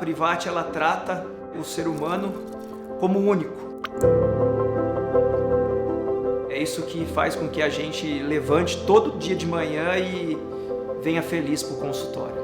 Private ela trata o ser humano como único. É isso que faz com que a gente levante todo dia de manhã e venha feliz para o consultório.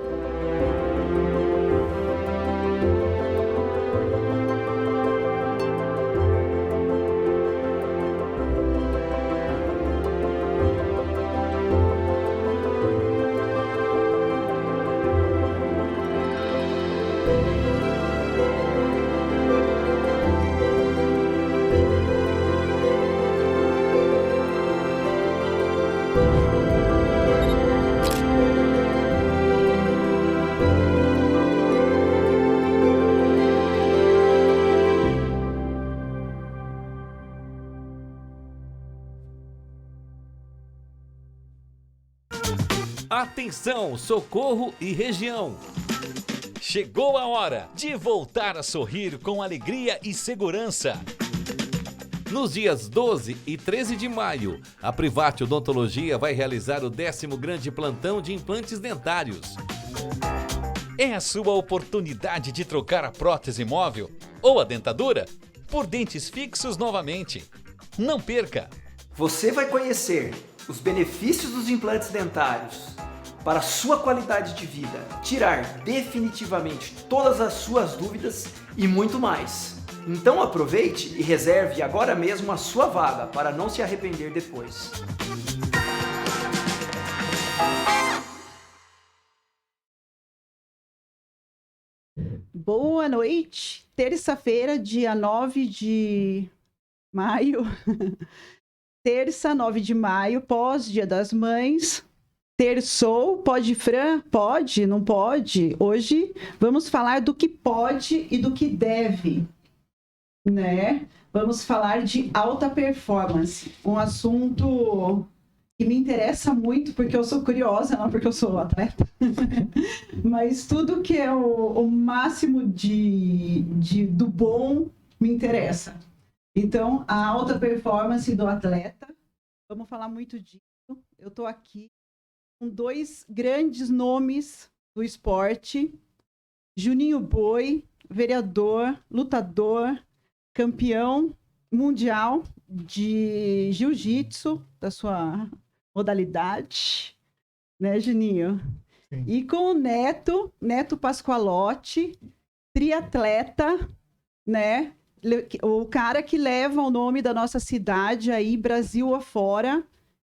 Atenção, Socorro e região! Chegou a hora de voltar a sorrir com alegria e segurança. Nos dias 12 e 13 de maio, a Private Odontologia vai realizar o 10º grande plantão de implantes dentários. É a sua oportunidade de trocar a prótese móvel ou a dentadura por dentes fixos novamente. Não perca! Você vai conhecer os benefícios dos implantes dentários para a sua qualidade de vida, tirar definitivamente todas as suas dúvidas e muito mais. Então aproveite e reserve agora mesmo a sua vaga para não se arrepender depois. Boa noite, terça-feira, dia 9 de maio, terça, 9 de maio, pós-Dia das Mães, terçou, pode, Fran? Pode, não pode? Hoje vamos falar do que pode e do que deve, né? Vamos falar de alta performance, um assunto que me interessa muito porque eu sou curiosa, não porque eu sou atleta, mas tudo que é o máximo do bom me interessa. Então, a alta performance do atleta, vamos falar muito disso. Eu estou aqui com dois grandes nomes do esporte, Juninho Boi, vereador, lutador, campeão mundial de jiu-jitsu, da sua modalidade, né, Juninho? Sim. E com o Neto Pascoalotti, triatleta, né? O cara que leva o nome da nossa cidade aí, Brasil afora,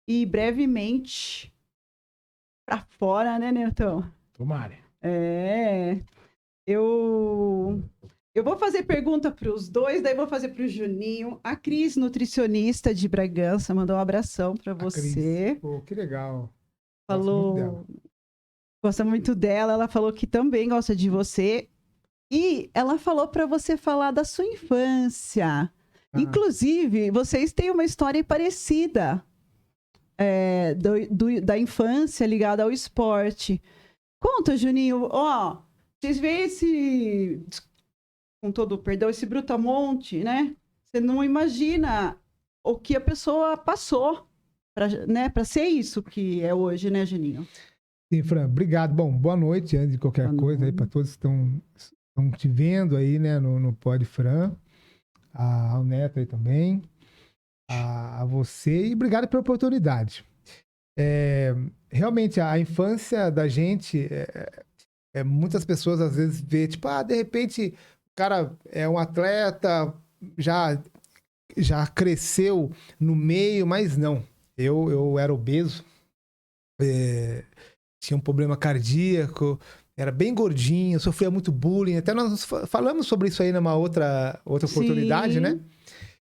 e brevemente para fora, né, Netão? Tomara. Eu vou fazer pergunta para os dois, daí vou fazer para o Juninho. A Cris, nutricionista de Bragança, mandou um abração para você. Cris. Pô, que legal. Falou, gosta muito dela. Ela falou que também gosta de você. E ela falou para você falar da sua infância. Inclusive, vocês têm uma história parecida da infância ligada ao esporte. Conta, Juninho. Ó, vocês veem com todo perdão, esse brutamonte, né? Você não imagina o que a pessoa passou para ser isso que é hoje, né, Juninho? Sim, Fran, obrigado. Bom, boa noite, antes de qualquer coisa, aí para todos que estão te vendo aí, né, no Pod Fran, ao Neto aí também, a você, e obrigado pela oportunidade. Realmente, a infância da gente, muitas pessoas às vezes vê, tipo, de repente o cara é um atleta, já cresceu no meio, mas não. Eu era obeso, tinha um problema cardíaco, era bem gordinho, sofria muito bullying. Até nós falamos sobre isso aí numa outra oportunidade, né?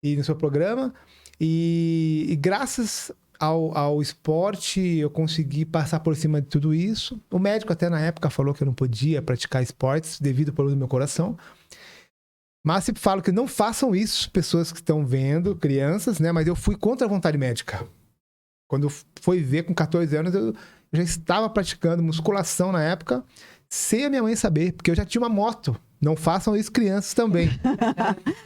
E no seu programa. E graças ao esporte eu consegui passar por cima de tudo isso. O médico até na época falou que eu não podia praticar esportes devido ao problema do meu coração. Mas sempre falo que não façam isso, pessoas que estão vendo, crianças, né? Mas eu fui contra a vontade médica. Quando eu fui ver com 14 anos, eu já estava praticando musculação na época, sem a minha mãe saber, porque eu já tinha uma moto. Não façam isso, crianças também.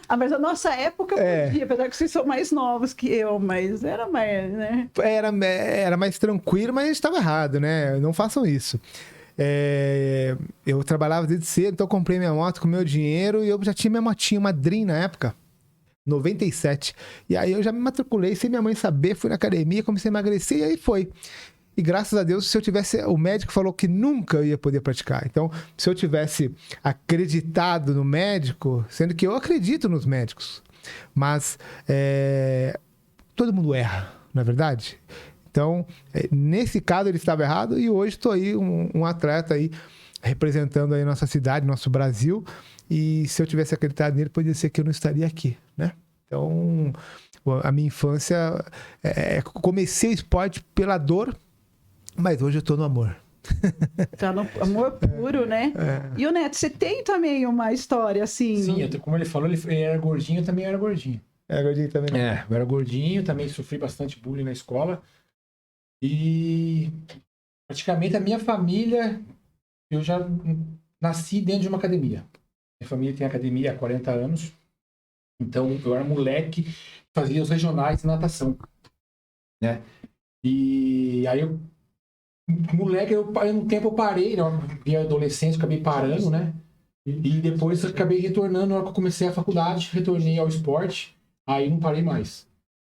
Mas a nossa época podia, apesar que vocês são mais novos que eu, mas era mais, né? Era mais tranquilo, mas estava errado, né? Não façam isso. eu trabalhava desde cedo, então eu comprei minha moto com meu dinheiro e eu já tinha minha motinha, uma Dream na época, 97. E aí eu já me matriculei sem minha mãe saber, fui na academia, comecei a emagrecer e aí foi. E graças a Deus, se eu tivesse... O médico falou que nunca eu ia poder praticar. Então, se eu tivesse acreditado no médico, sendo que eu acredito nos médicos, mas todo mundo erra, não é verdade? Então, nesse caso ele estava errado e hoje estou aí um atleta aí representando aí nossa cidade, nosso Brasil. E se eu tivesse acreditado nele, poderia ser que eu não estaria aqui, né? Então, a minha infância... comecei o esporte pela dor, mas hoje eu tô no amor. Tá no amor puro, né? E o Neto, você tem também uma história assim? Sim, como ele falou, ele era gordinho, eu também era gordinho. É, gordinho também. Eu era gordinho, também sofri bastante bullying na escola. E praticamente a minha família, eu já nasci dentro de uma academia. Minha família tem academia há 40 anos. Então, eu era moleque, fazia os regionais de natação, né? E aí moleque, um tempo eu parei, né? Via adolescência, acabei parando, né? E depois eu acabei retornando na hora que eu comecei a faculdade, retornei ao esporte, aí não parei mais.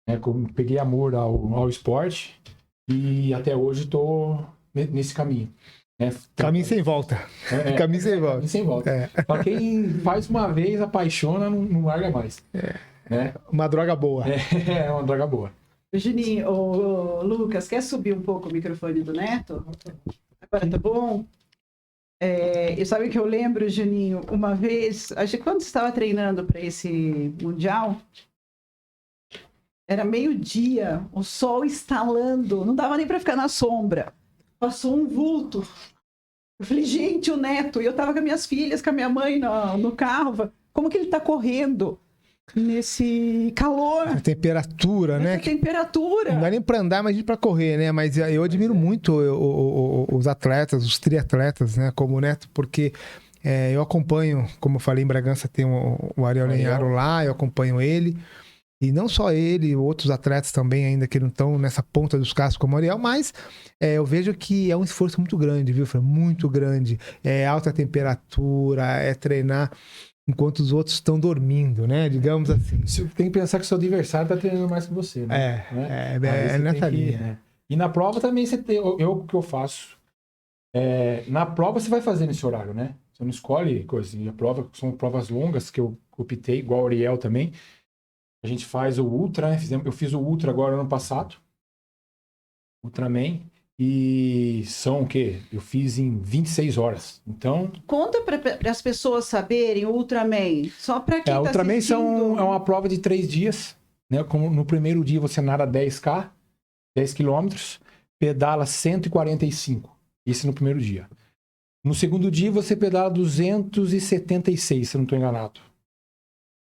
Né? Peguei amor ao esporte e até hoje estou nesse caminho. Né? Caminho sem volta. Caminho sem volta. Caminho sem volta. Pra quem faz uma vez, apaixona, não larga mais. Né? Uma droga boa. É uma droga boa. Juninho, Lucas, quer subir um pouco o microfone do Neto? Agora tá bom? Eu sabe que eu lembro, Juninho, uma vez, acho que quando você estava treinando para esse Mundial, era meio-dia, o sol estalando, não dava nem para ficar na sombra. Passou um vulto. Eu falei, gente, o Neto, e eu tava com as minhas filhas, com a minha mãe no carro, como que ele tá correndo nesse calor? A temperatura, né? Temperatura. Não dá nem pra andar, mas pra correr, né? Mas eu admiro muito os atletas, os triatletas, né? Como o Neto, porque eu acompanho, como eu falei, em Bragança tem o Ariel Lenharo lá, eu acompanho ele. E não só ele, outros atletas também ainda que não estão nessa ponta dos cascos como o Ariel, mas eu vejo que é um esforço muito grande, viu, Fran? Muito grande. É alta temperatura, é treinar enquanto os outros estão dormindo, né? Digamos assim. Tem que pensar que o seu adversário está treinando mais que você, né? É nessa linha. Né? E na prova também você tem... O que eu faço? Na prova você vai fazer nesse horário, né? Você não escolhe coisa. E a prova são provas longas que eu optei, igual o Ariel também. A gente faz o Ultra, né? Eu fiz o Ultra agora ano passado. Ultraman. E são o quê? Eu fiz em 26 horas. Então... Conta para as pessoas saberem o Ultraman. Só para quem tá Ultraman assistindo... é uma prova de 3 dias. Né? Como no primeiro dia você nada 10K, 10 quilômetros, pedala 145. Isso no primeiro dia. No segundo dia você pedala 276, se eu não estou enganado.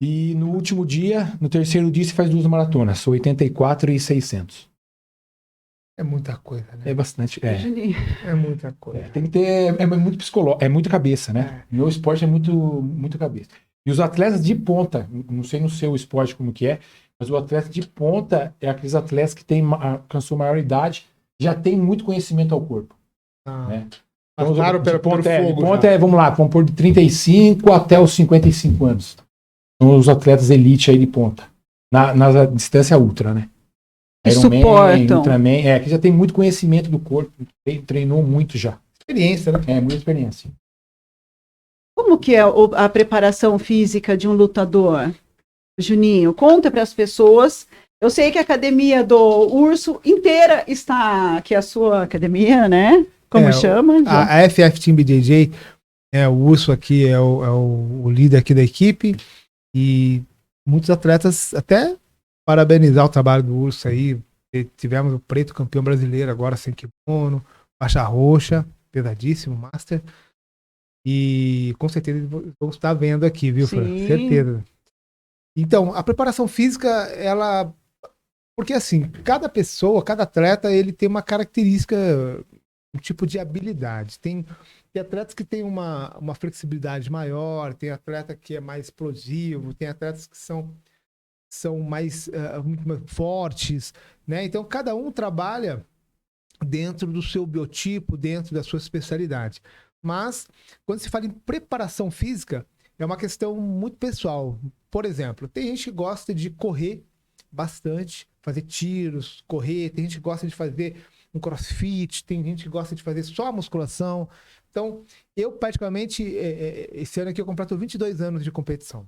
E no último dia, no terceiro dia, você faz 2 maratonas, 84 e 600. É muita coisa, né? É bastante. É muita coisa. Tem que ter. É muito psicológico, é muita cabeça, né? Meu esporte é muito cabeça. E os atletas de ponta, não sei no seu esporte como que é, mas o atleta de ponta é aqueles atletas que alcançou maior idade, já tem muito conhecimento ao corpo. Né? Então, claro, de ponta vamos lá, vamos pôr de 35 até os 55 anos. São os atletas elite aí de ponta. Na distância ultra, né? Suportam. Ultraman, que já tem muito conhecimento do corpo, treinou muito já. Experiência, né? Muita experiência. Como que é a preparação física de um lutador? Juninho, conta para as pessoas. Eu sei que a academia do Urso inteira está aqui, a sua academia, né? Como chama? A FF Team BJJ, o Urso aqui é o líder aqui da equipe e muitos atletas até parabenizar o trabalho do Urso aí. Tivemos o Preto campeão brasileiro agora sem kimono, faixa roxa, pesadíssimo, master. E com certeza vamos estar vendo aqui, viu, Fran? Certeza. Então, a preparação física, ela... Porque assim, cada pessoa, cada atleta, ele tem uma característica, um tipo de habilidade. Tem atletas que têm uma flexibilidade maior, tem atleta que é mais explosivo, tem atletas que são mais, muito mais fortes, né? Então, cada um trabalha dentro do seu biotipo, dentro da sua especialidade. Mas, quando se fala em preparação física, é uma questão muito pessoal. Por exemplo, tem gente que gosta de correr bastante, fazer tiros, correr, tem gente que gosta de fazer um crossfit, tem gente que gosta de fazer só musculação. Então, eu particularmente, esse ano aqui eu completo 22 anos de competição.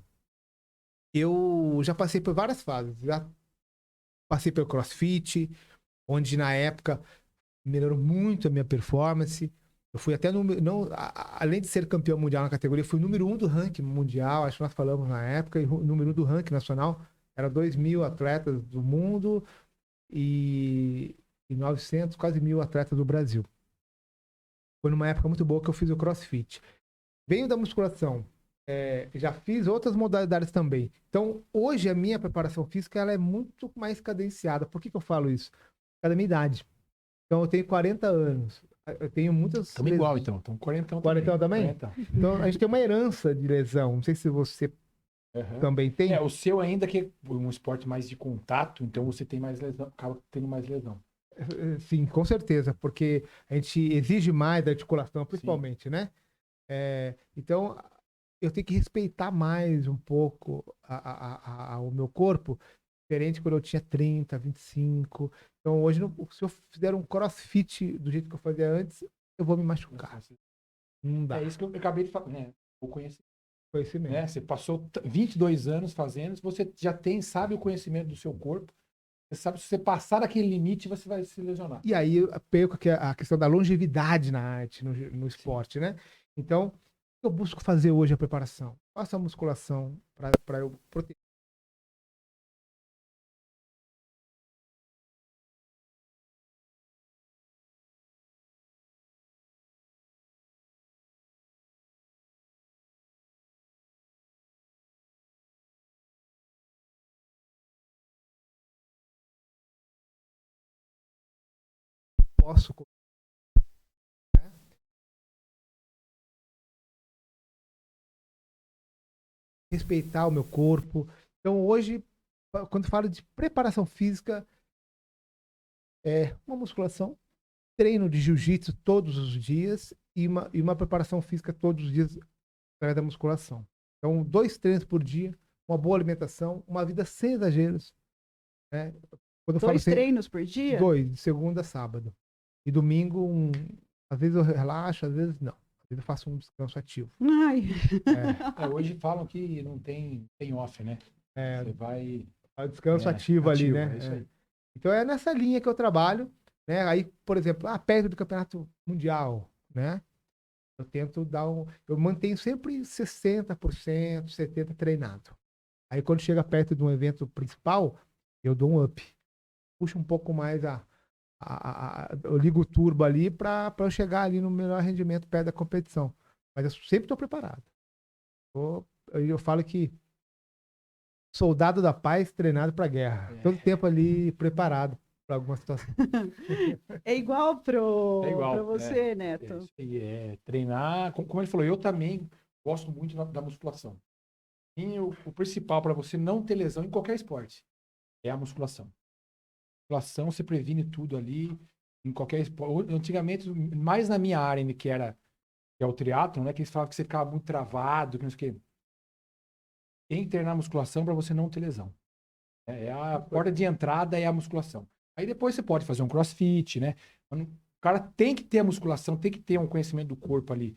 Eu já passei por várias fases. Já passei pelo crossfit, onde na época melhorou muito a minha performance. Eu fui até além de ser campeão mundial na categoria, fui número 1 do ranking mundial, acho que nós falamos na época, e número 1 do ranking nacional. Era 2.000 atletas do mundo e 900, quase 1.000 atletas do Brasil. Foi numa época muito boa que eu fiz o CrossFit. Venho da musculação, já fiz outras modalidades também. Então, hoje a minha preparação física ela é muito mais cadenciada. Por que eu falo isso? Por causa da minha idade. Então, eu tenho 40 anos. Eu tenho muitas... Estamos igual, então. Estamos 40 40 também? 40. Então, a gente tem uma herança de lesão. Não sei se você também tem. O seu ainda que é um esporte mais de contato, então você tem mais lesão, acaba tendo mais lesão. Sim, com certeza, porque a gente exige mais da articulação, principalmente, né? Então, eu tenho que respeitar mais um pouco o meu corpo, diferente quando eu tinha 30, 25. Então, hoje, se eu fizer um crossfit do jeito que eu fazia antes, eu vou me machucar. Não dá. É isso que eu acabei de falar, né? O conhecimento. Conhecimento. Você passou 22 anos fazendo, você já sabe o conhecimento do seu corpo. Você sabe, se você passar aquele limite, você vai se lesionar. E aí eu perco a questão da longevidade na arte, no esporte, né? Então, eu busco fazer hoje a preparação. Faço a musculação para eu proteger. Posso respeitar o meu corpo. Então, hoje, quando falo de preparação física, é uma musculação, treino de jiu-jitsu todos os dias e uma preparação física todos os dias através da musculação. Então, 2 treinos por dia, uma boa alimentação, uma vida sem exageros. Né? Quando eu falo 2 treinos por dia? 2, de segunda a sábado. E domingo, às vezes eu relaxo, às vezes não. Às vezes eu faço um descanso ativo. Ai. Hoje falam que não tem off, né? Você vai... O descanso ativo ali, né? É isso aí. Então é nessa linha que eu trabalho, né? Aí, por exemplo, perto do campeonato mundial, né? Eu tento eu mantenho sempre 60%, 70% treinado. Aí quando chega perto de um evento principal, eu dou um up. Puxo um pouco mais eu ligo o turbo ali para eu chegar ali no melhor rendimento perto da competição. Mas eu sempre estou preparado. Eu falo que soldado da paz treinado para guerra. Todo tempo ali preparado para alguma situação. É igual para você, É Neto. Treinar, como ele falou, eu também gosto muito da musculação. E o principal para você não ter lesão em qualquer esporte é a musculação. Musculação, você previne tudo ali, em qualquer esporte. Antigamente, mais na minha área, que é o triatlon, né? Que eles falavam que você ficava muito travado, que não sei o quê. Tem que treinar musculação para você não ter lesão. É a porta de entrada é a musculação. Aí depois você pode fazer um crossfit, né? O cara tem que ter a musculação, tem que ter um conhecimento do corpo ali.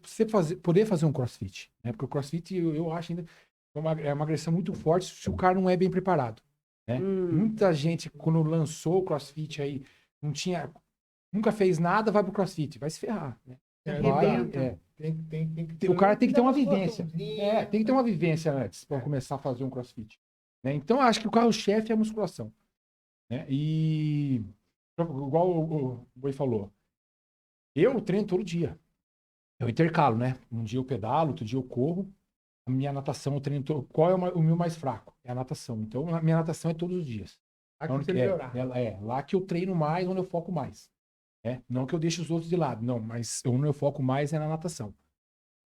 Você poder fazer um crossfit, né? Porque o crossfit, eu acho ainda é uma agressão muito forte se o cara não é bem preparado. Né? Muita gente, quando lançou o crossfit aí, nunca fez nada, vai pro crossfit, vai se ferrar. Né? O cara tem que ter uma vivência. Tem que ter uma vivência antes para começar a fazer um crossfit. Né? Então, acho que o carro-chefe é a musculação. Né? E, igual o Boi falou, eu treino todo dia. Eu intercalo, né? Um dia eu pedalo, outro dia eu corro. A minha natação eu treino Qual é o meu mais fraco? É a natação. Então, a minha natação é todos os dias. Lá que eu treino mais, onde eu foco mais. Não que eu deixe os outros de lado, não, mas onde eu foco mais é na natação.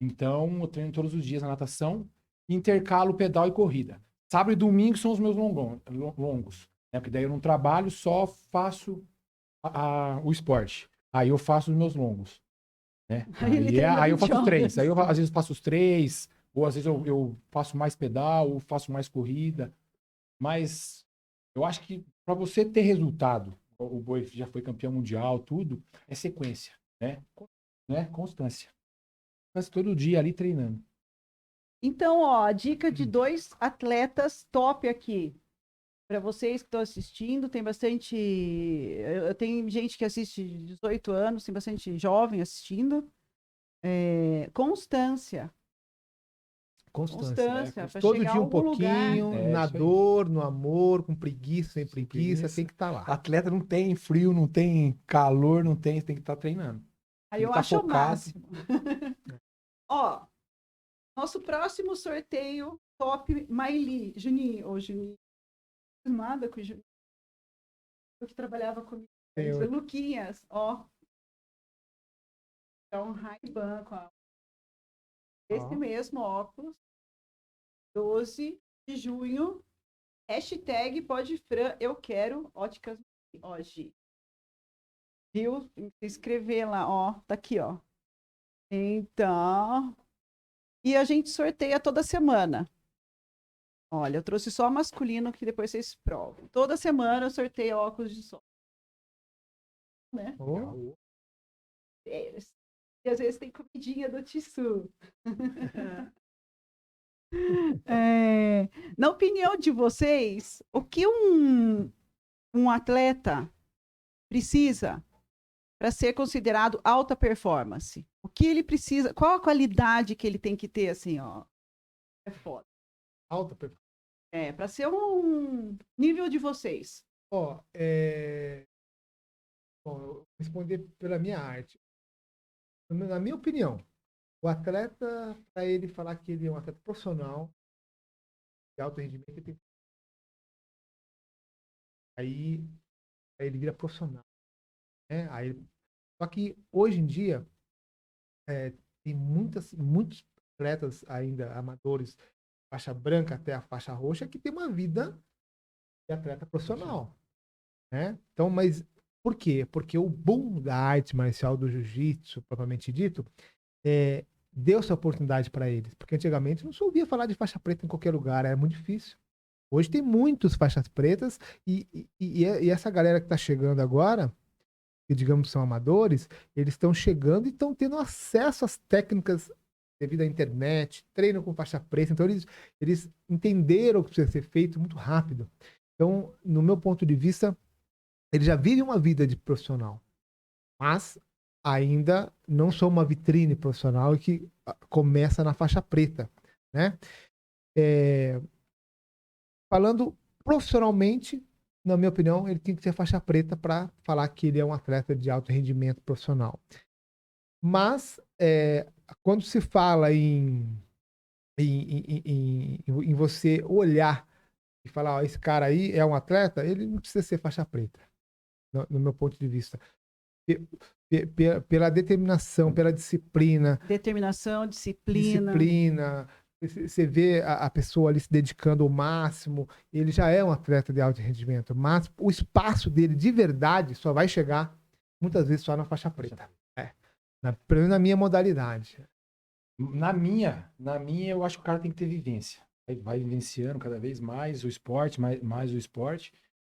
Então, eu treino todos os dias na natação, intercalo pedal e corrida. Sábado e domingo são os meus longos, né? Porque daí eu não trabalho, só faço o esporte. Aí eu faço os meus longos. Né? Aí ele treina Aí eu 20 faço os 3. horas. Aí eu, às vezes faço os 3, ou às vezes eu faço mais pedal, ou faço mais corrida. Mas eu acho que para você ter resultado, o Boi já foi campeão mundial, tudo, é sequência, né? Constância. Mas todo dia ali treinando. Então, ó, a dica de 2 atletas top aqui. Para vocês que estão assistindo, tem bastante. Eu tenho gente que assiste de 18 anos, tem bastante jovem assistindo. Constância. Constância. Para Todo chegar a dia um algum lugar. pouquinho, É, na isso aí. dor, no amor, com preguiça, sem preguiça, preguiça. tem que estar lá. Atleta não tem frio, não tem calor, não tem que estar treinando. Aí Tem eu que tá acho o focado. máximo. Ó, nosso próximo sorteio top Maili. Juninho, ou Juninho. Nada com o Juninho. Eu que trabalhava comigo. Luquinhas, ó. É um Ray-Ban com esse mesmo óculos. 12 de junho. Hashtag PodFran, eu quero óticas hoje. Viu? Tem que se inscrever lá, ó. Tá aqui, ó. Então. E a gente sorteia toda semana. Olha, eu trouxe só masculino que depois vocês provam. Toda semana eu sorteio óculos de sol. Né? Oh. E às vezes tem comidinha do Tissu. Na opinião de vocês, o que um atleta precisa para ser considerado alta performance? O que ele precisa? Qual a qualidade que ele tem que ter, assim, ó? É foda. Alta performance. Para ser um nível de vocês. Ó, Bom, eu vou responder pela minha arte. Na minha opinião, o atleta, para ele falar que ele é um atleta profissional de alto rendimento, ele tem... aí ele vira profissional. Né? Só que hoje em dia tem muitos atletas ainda amadores, faixa branca até a faixa roxa, que tem uma vida de atleta profissional. Né? Então, mas por quê? Porque o boom da arte marcial, do jiu-jitsu, propriamente dito, deu essa oportunidade para eles. Porque antigamente não se ouvia falar de faixa preta em qualquer lugar, era muito difícil. Hoje tem muitos faixas pretas e essa galera que está chegando agora, que digamos são amadores, eles estão chegando e estão tendo acesso às técnicas devido à internet, treinam com faixa preta, então eles entenderam o que precisa ser feito muito rápido. Então, no meu ponto de vista, ele já vive uma vida de profissional, mas ainda não sou uma vitrine profissional que começa na faixa preta, né? Falando profissionalmente, na minha opinião, ele tem que ter faixa preta para falar que ele é um atleta de alto rendimento profissional. Mas, quando se fala em você olhar e falar, ó, esse cara aí é um atleta, ele não precisa ser faixa preta, no meu ponto de vista. Pela determinação, pela disciplina. Determinação, disciplina. Você vê a pessoa ali se dedicando ao máximo, ele já é um atleta de alto rendimento, mas o espaço dele de verdade só vai chegar muitas vezes só na faixa preta. Pelo menos na minha modalidade. Na minha, eu acho que o cara tem que ter vivência. Vai vivenciando cada vez mais o esporte, mais o esporte.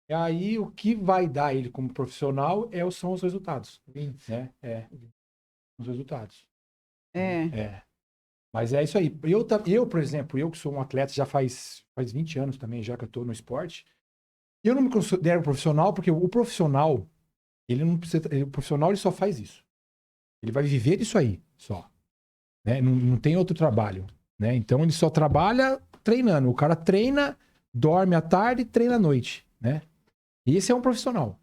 E aí o que vai dar ele como profissional são os resultados. Né? Os resultados. Mas é isso aí. Eu, por exemplo, eu que sou um atleta já faz 20 anos também, já que eu estou no esporte, eu não me considero profissional, porque o profissional, ele não precisa. O profissional ele só faz isso. Ele vai viver disso aí, só. Né? Não tem outro trabalho. Né? Então ele só trabalha treinando. O cara treina, dorme à tarde e treina à noite. Né? E esse é um profissional.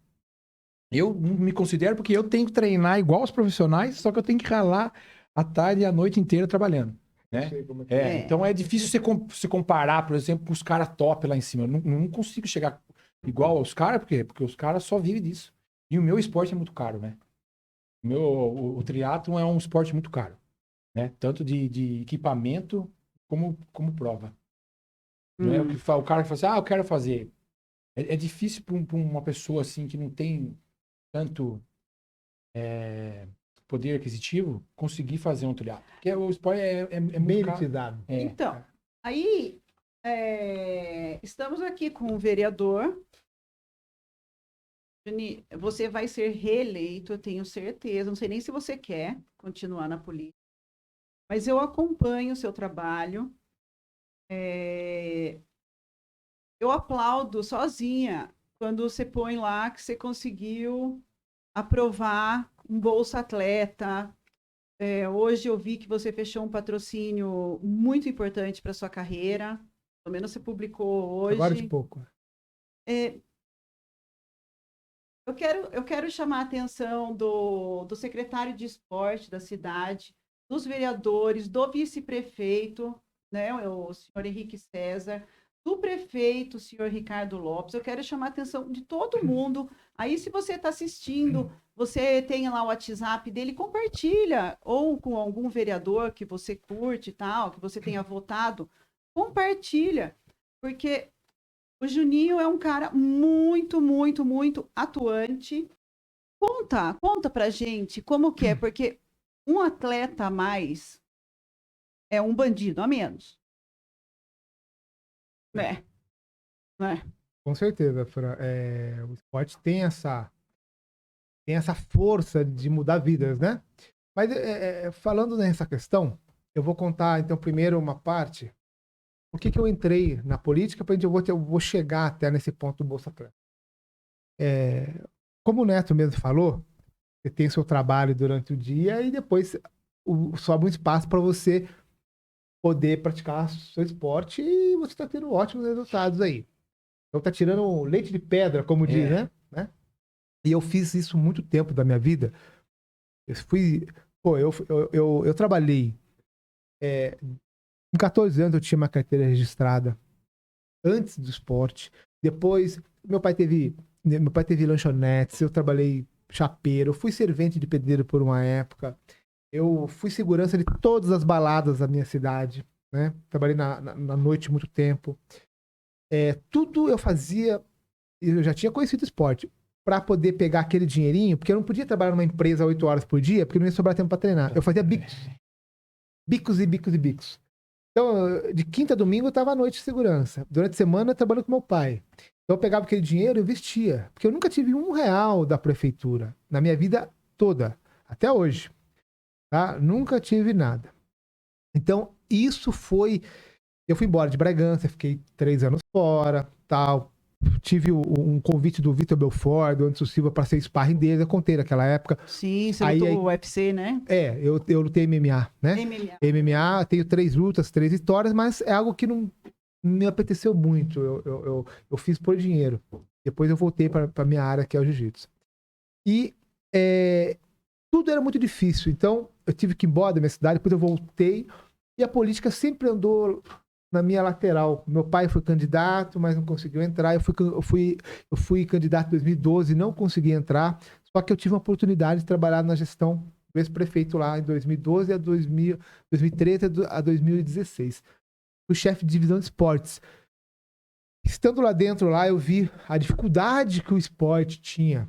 Eu não me considero porque eu tenho que treinar igual os profissionais, só que eu tenho que ralar a tarde e a noite inteira trabalhando. Né? Então é difícil você comparar, por exemplo, com os caras top lá em cima. Eu não consigo chegar igual aos caras, por quê? Porque os caras só vivem disso. E o meu esporte é muito caro, né? O triatlon é um esporte muito caro. Né? Tanto de equipamento como prova. Não é o cara que fala assim, eu quero fazer. É difícil para uma pessoa assim que não tem tanto poder aquisitivo, conseguir fazer um telhado. Porque o esporte é Bem muito caro. elitizado. Então, aí estamos aqui com o vereador. Juni, você vai ser reeleito, eu tenho certeza. Não sei nem se você quer continuar na política, mas eu acompanho o seu trabalho. Eu aplaudo sozinha quando você põe lá que você conseguiu aprovar um Bolsa Atleta. Hoje eu vi que você fechou um patrocínio muito importante para sua carreira. Pelo menos você publicou hoje. Agora de pouco. Eu quero chamar a atenção do secretário de esporte da cidade, dos vereadores, do vice-prefeito, né, o senhor Henrique César, do prefeito, o senhor Ricardo Lopes. Eu quero chamar a atenção de todo mundo. Aí, se você está assistindo, você tem lá o WhatsApp dele, compartilha, ou com algum vereador que você curte e tal, que você tenha votado, compartilha, porque o Juninho é um cara muito, muito, muito atuante. Conta pra gente como que é, porque um atleta a mais é um bandido a menos. Né? Com certeza, Fran. O esporte tem essa força de mudar vidas, né? Mas falando nessa questão, eu vou contar, então, primeiro uma parte. Por que eu entrei na política? Para eu vou chegar até nesse ponto do Bolsa Atleta. Como o Neto mesmo falou, você tem seu trabalho durante o dia e depois sobe um espaço para você poder praticar seu esporte e você está tendo ótimos resultados aí. Então tá tirando leite de pedra, como diz, né? E eu fiz isso muito tempo da minha vida. Eu trabalhei. Com 14 anos eu tinha uma carteira registrada antes do esporte. Depois, meu pai teve lanchonetes, eu trabalhei chapeiro, eu fui servente de pedreiro por uma época. Eu fui segurança de todas as baladas da minha cidade, né? Trabalhei na noite muito tempo. Tudo eu fazia, eu já tinha conhecido o esporte, para poder pegar aquele dinheirinho, porque eu não podia trabalhar numa empresa 8 horas por dia, porque não ia sobrar tempo para treinar. Eu fazia bicos. Bicos e bicos e bicos. Então, de quinta a domingo eu estava à noite de segurança. Durante a semana eu trabalhava com meu pai. Então eu pegava aquele dinheiro e investia. Porque eu nunca tive R$1 da prefeitura na minha vida toda. Até hoje. Tá? Nunca tive nada. Então, isso foi... Eu fui embora de Bragança, fiquei 3 anos fora, tal. Tive um convite do Vitor Belfort, do Anderson Silva, para ser sparring dele. Eu contei naquela época. Sim, você lutou o UFC, né? Eu lutei MMA, né? MMA, tenho 3 lutas, 3 vitórias, mas é algo que não me apeteceu muito. Eu fiz por dinheiro. Depois eu voltei para minha área, que é o jiu-jitsu. E tudo era muito difícil. Então, eu tive que ir embora da minha cidade, depois eu voltei. E a política sempre andou na minha lateral. Meu pai foi candidato, mas não conseguiu entrar. Eu fui candidato em 2012, não consegui entrar. Só que eu tive uma oportunidade de trabalhar na gestão do ex-prefeito lá em 2012 2013 a 2016. Fui chefe de divisão de esportes. Estando lá dentro, eu vi a dificuldade que o esporte tinha,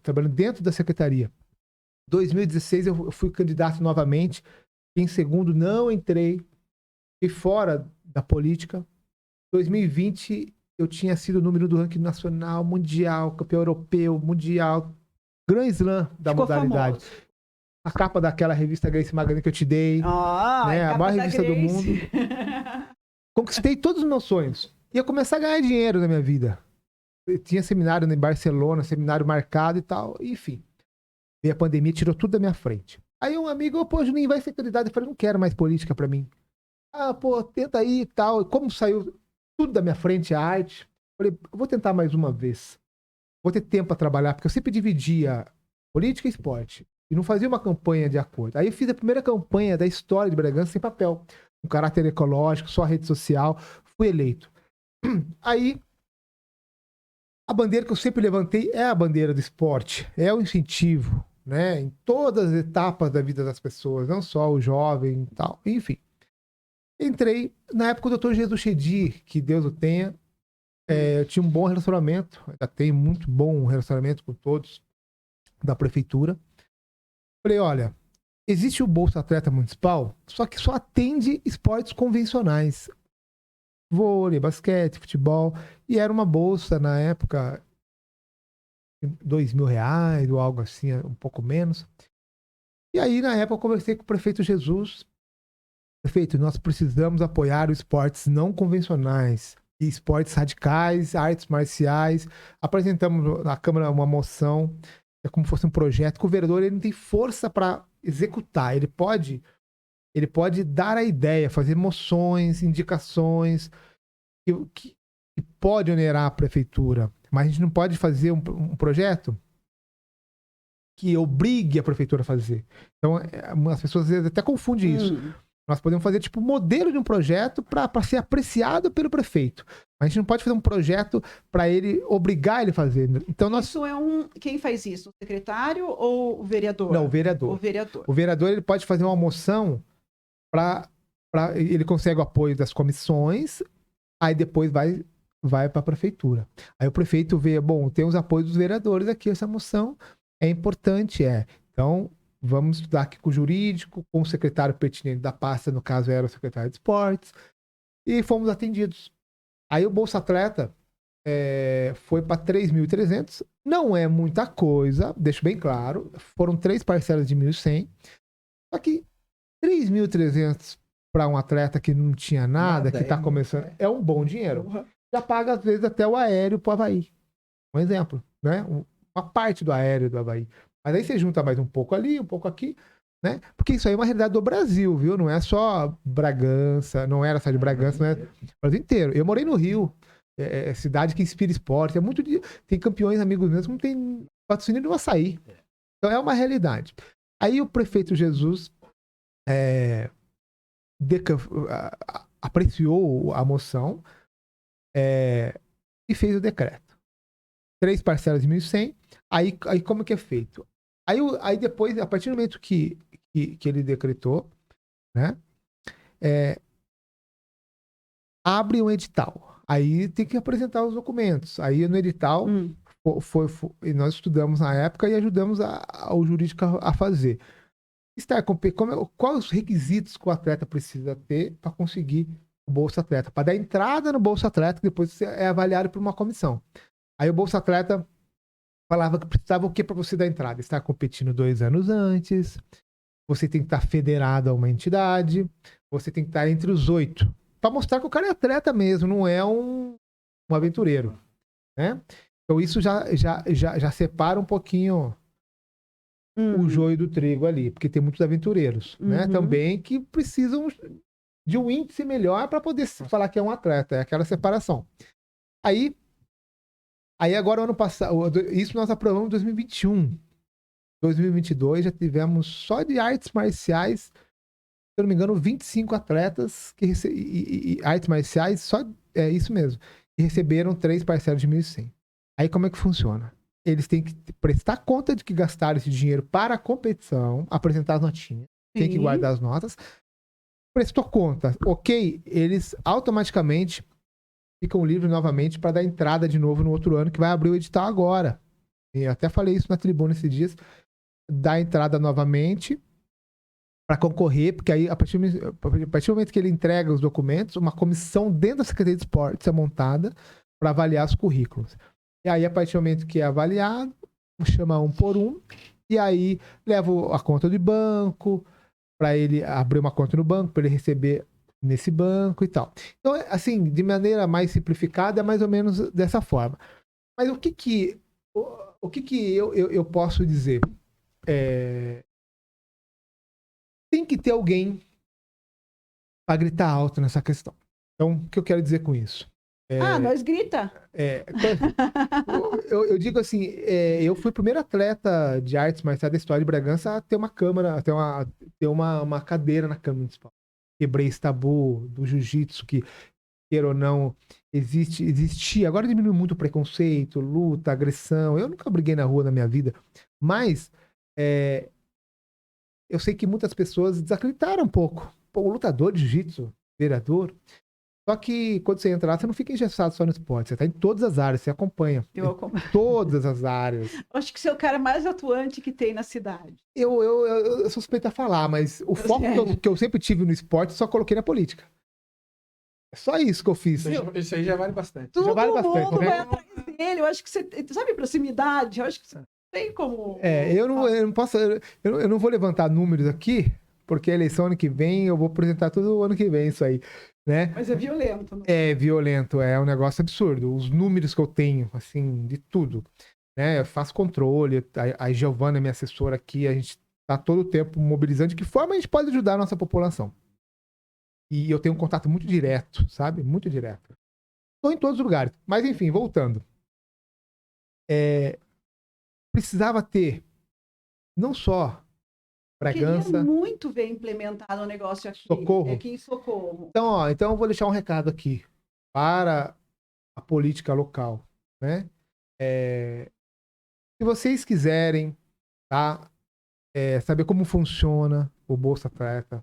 trabalhando dentro da secretaria. Em 2016 eu fui candidato novamente. Em segundo, não entrei. Fiquei fora da política. Em 2020, eu tinha sido número do ranking nacional, mundial, campeão europeu, mundial, Grand Slam da modalidade. Famoso. A capa daquela revista Grace Magazine que eu te dei. Né? A maior revista do mundo. Conquistei todos os meus sonhos. Ia começar a ganhar dinheiro na minha vida. Eu tinha seminário em Barcelona, seminário marcado e tal. Enfim. Veio a pandemia, tirou tudo da minha frente. Aí um amigo, Juninho, vai ser candidato. Eu falei, não quero mais política pra mim. Tenta aí e tal. Como saiu tudo da minha frente, a arte, eu falei, vou tentar mais uma vez. Vou ter tempo para trabalhar, porque eu sempre dividia política e esporte. E não fazia uma campanha de acordo. Aí eu fiz a primeira campanha da história de Bragança sem papel. Com caráter ecológico, só rede social. Fui eleito. Aí, a bandeira que eu sempre levantei é a bandeira do esporte. É o incentivo, né? Em todas as etapas da vida das pessoas. Não só o jovem e tal. Enfim. Entrei, na época, o Dr. Jesus Chedi, que Deus o tenha, eu tinha um bom relacionamento, ainda tenho muito bom relacionamento com todos, da prefeitura. Falei, olha, existe o Bolsa Atleta Municipal, só que só atende esportes convencionais. Vôlei, basquete, futebol. E era uma bolsa, na época, R$ 2.000 ou algo assim, um pouco menos. E aí, na época, eu conversei com o prefeito Jesus. Prefeito, nós precisamos apoiar os esportes não convencionais, esportes radicais, artes marciais. Apresentamos na Câmara uma moção, é como se fosse um projeto, que o vereador ele não tem força para executar. Ele pode dar a ideia, fazer moções, indicações, que pode onerar a prefeitura. Mas a gente não pode fazer um projeto que obrigue a prefeitura a fazer. Então, as pessoas às vezes até confundem isso. Nós podemos fazer tipo um modelo de um projeto para ser apreciado pelo prefeito. Mas a gente não pode fazer um projeto para ele obrigar ele a fazer. Então, Isso quem faz isso? O secretário ou o vereador? Não, o vereador. O vereador. O vereador ele pode fazer uma moção ele consegue o apoio das comissões, aí depois vai para a prefeitura. Aí o prefeito vê, bom, tem os apoios dos vereadores aqui, essa moção é importante, Então, vamos estudar aqui com o jurídico, com o secretário pertinente da pasta, no caso era o secretário de esportes, e fomos atendidos. Aí o Bolsa Atleta foi para 3.300, não é muita coisa, deixo bem claro, foram 3 parcelas de 1.100, só que 3.300 para um atleta que não tinha nada que está começando, é um bom dinheiro. Já paga, às vezes, até o aéreo para o Avaí. Um exemplo, né? Uma parte do aéreo do Avaí. Mas aí você junta mais um pouco ali, um pouco aqui, né? Porque isso aí é uma realidade do Brasil, viu? Não é só Bragança, não era só de Bragança, não é o Brasil inteiro. Eu morei no Rio, cidade que inspira esporte. Tem campeões, amigos meus, que não tem patrocínio do açaí. Então é uma realidade. Aí o prefeito Jesus apreciou a moção e fez o decreto. 3 parcelas de 1.100. Aí como que é feito? Aí depois, a partir do momento que ele decretou, né? Abre um edital. Aí tem que apresentar os documentos. Aí no edital, nós estudamos na época e ajudamos o jurídico a fazer. Quais os requisitos que o atleta precisa ter para conseguir o Bolsa Atleta? Para dar entrada no Bolsa Atleta, que depois é avaliado por uma comissão. Aí o Bolsa Atleta falava que precisava o que para você dar entrada? Estar competindo 2 anos antes, você tem que estar federado a uma entidade, você tem que estar entre os 8. Para mostrar que o cara é atleta mesmo, não é um aventureiro. Né? Então isso já separa um pouquinho o joio do trigo ali, porque tem muitos aventureiros, né? Também que precisam de um índice melhor para poder falar que é um atleta, é aquela separação. Aí agora, ano passado, isso nós aprovamos em 2021. 2022 já tivemos só de artes marciais, se eu não me engano, 25 atletas e artes marciais, isso mesmo, que receberam 3 parcelas de 1.100. Aí como é que funciona? Eles têm que prestar conta de que gastaram esse dinheiro para a competição, apresentar as notinhas, tem que guardar as notas. Prestou conta, ok, eles automaticamente ficam livres novamente para dar entrada de novo no outro ano, que vai abrir o edital agora. E eu até falei isso na tribuna esses dias, dar entrada novamente para concorrer, porque aí, a partir do momento que ele entrega os documentos, uma comissão dentro da Secretaria de Esportes é montada para avaliar os currículos. E aí, a partir do momento que é avaliado, chama um por um, e aí leva a conta de banco, para ele abrir uma conta no banco, para ele receber nesse banco e tal. Então, assim, de maneira mais simplificada, é mais ou menos dessa forma. Mas o que eu posso dizer? Tem que ter alguém para gritar alto nessa questão. Então, o que eu quero dizer com isso? Nós grita. Eu digo assim, eu fui o primeiro atleta de artes marciais da história de Bragança a ter uma câmara, a ter uma cadeira na Câmara Municipal. Quebrei esse tabu do jiu-jitsu que, queira ou não, existia. Agora diminuiu muito o preconceito, luta, agressão. Eu nunca briguei na rua na minha vida, mas eu sei que muitas pessoas desacreditaram um pouco. Pô, o lutador de jiu-jitsu, vereador, Só que quando você entra lá, você não fica engessado só no esporte. Você tá em todas as áreas, você acompanha. Em todas as áreas. Acho que você é o cara mais atuante que tem na cidade. Eu suspeito a falar, mas o foco que eu sempre tive no esporte, só coloquei na política. É só isso que eu fiz. Isso aí já vale bastante. Todo já vale bastante, mundo né? vai atrás dele. Eu acho que você... Sabe proximidade? Eu acho que você não tem como... Eu não posso... Eu não vou levantar números aqui, porque a eleição ano que vem, eu vou apresentar tudo ano que vem isso aí, né? Mas é violento. Não? É violento, é um negócio absurdo. Os números que eu tenho, assim, de tudo, né? Eu faço controle, a Giovana, minha assessora aqui, a gente tá todo o tempo mobilizando de que forma a gente pode ajudar a nossa população. E eu tenho um contato muito direto, sabe? Muito direto. Estou em todos os lugares. Mas, enfim, voltando. Precisava ter não só Bragança... Eu queria muito ver implementado o negócio aqui. Socorro. Aqui em Socorro. Então eu vou deixar um recado aqui para a política local, né? Se vocês quiserem, tá? Saber como funciona o Bolsa Atleta,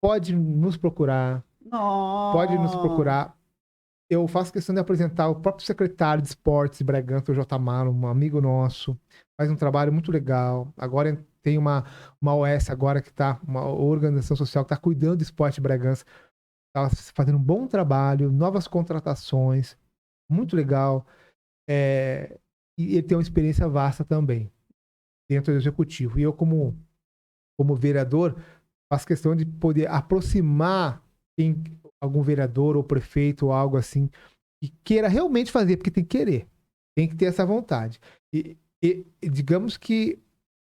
pode nos procurar. Nossa. Pode nos procurar. Eu faço questão de apresentar o próprio secretário de esportes de Bragança, o J. Malo, um amigo nosso. Faz um trabalho muito legal. Agora tem uma OS agora que tá, uma organização social que está cuidando do esporte de Bragança. Está fazendo um bom trabalho, novas contratações. Muito legal. E ele tem uma experiência vasta também dentro do executivo. E eu, como vereador, faço questão de poder aproximar algum vereador ou prefeito ou algo assim que queira realmente fazer, porque tem que querer, tem que ter essa vontade. E digamos que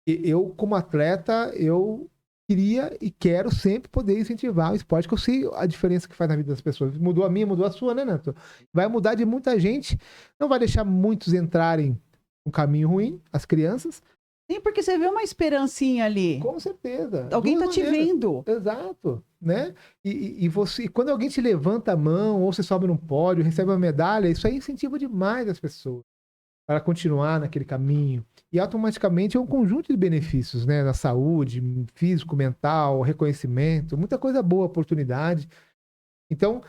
eu, como atleta, eu queria e quero sempre poder incentivar o esporte, que eu sei a diferença que faz na vida das pessoas. Mudou a minha, mudou a sua, né, Neto? Vai mudar de muita gente, não vai deixar muitos entrarem um caminho ruim, as crianças. Sim, porque você vê uma esperancinha ali. Com certeza. Alguém tá te vendo. Exato, né? E você, quando alguém te levanta a mão, ou você sobe num pódio, recebe uma medalha, isso aí incentiva demais as pessoas para continuar naquele caminho. E automaticamente é um conjunto de benefícios, né? Da saúde, físico, mental, reconhecimento, muita coisa boa, oportunidade. Então,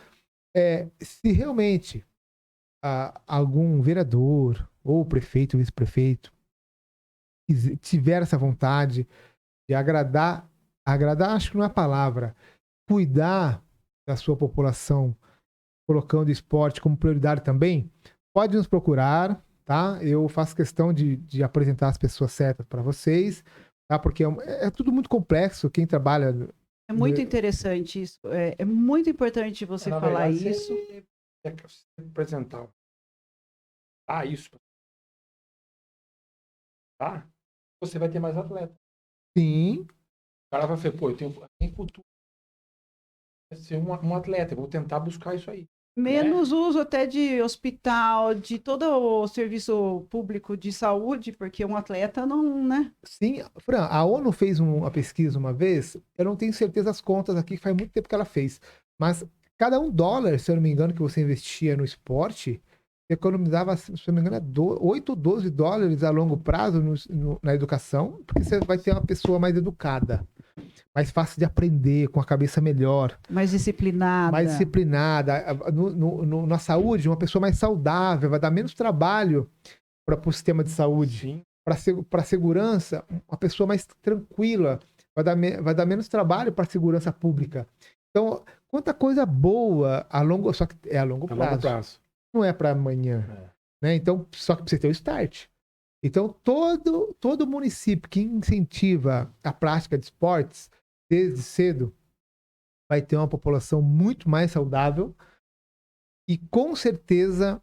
se realmente algum vereador, ou prefeito, vice-prefeito, tiver essa vontade de agradar acho que não é a palavra, cuidar da sua população, colocando o esporte como prioridade também, pode nos procurar, tá? Eu faço questão de apresentar as pessoas certas para vocês, tá? Porque é tudo muito complexo, quem trabalha... É muito interessante isso, é muito importante você falar isso. Você apresentar isso, tá? Você vai ter mais atleta. Sim. O cara vai falar, eu tenho cultura. Vai ser um atleta, eu vou tentar buscar isso aí. Menos uso até de hospital, de todo o serviço público de saúde, porque um atleta não, né? Sim, Fran, a ONU fez uma pesquisa uma vez, eu não tenho certeza das contas aqui, faz muito tempo que ela fez, mas cada $1, se eu não me engano, que você investia no esporte, economizava, se eu não me engano, 8 ou 12 dólares a longo prazo na educação, porque você vai ter uma pessoa mais educada, mais fácil de aprender, com a cabeça melhor. Mais disciplinada. Na saúde, uma pessoa mais saudável, vai dar menos trabalho para o sistema de saúde. Para a segurança, uma pessoa mais tranquila, vai dar menos trabalho para a segurança pública. Então, quanta coisa boa só que é a longo prazo. Não é para amanhã. Né? Então, só que precisa ter o start. Então, todo município que incentiva a prática de esportes desde cedo vai ter uma população muito mais saudável e, com certeza,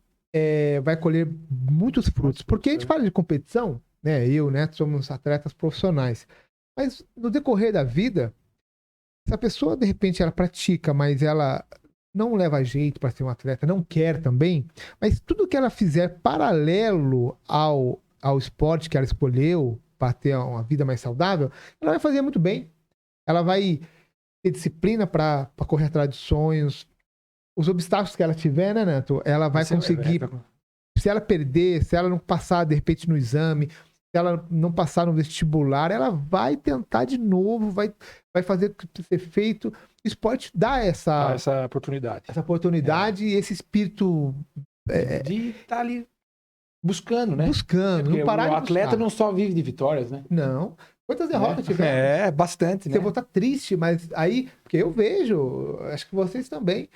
vai colher muitos frutos. Porque a gente fala de competição, né? Eu, Neto, somos atletas profissionais. Mas, no decorrer da vida, se a pessoa, de repente, ela pratica, mas ela não leva jeito para ser um atleta, não quer também, mas tudo que ela fizer paralelo ao esporte que ela escolheu para ter uma vida mais saudável, ela vai fazer muito bem. Ela vai ter disciplina para correr atrás de sonhos. Os obstáculos que ela tiver, né, Neto? Ela vai conseguir. Se ela perder, se ela não passar, de repente, no exame, se ela não passar no vestibular, ela vai tentar de novo, vai fazer o que precisa ser feito. O esporte dá essa oportunidade. essa oportunidade e esse espírito De estar ali buscando, né? buscando, Porque não parar o de atleta buscar. não só vive de vitórias, né? Não. Quantas derrotas tivemos? Bastante, né? Eu vou estar triste, mas aí, porque eu vejo, acho que vocês também,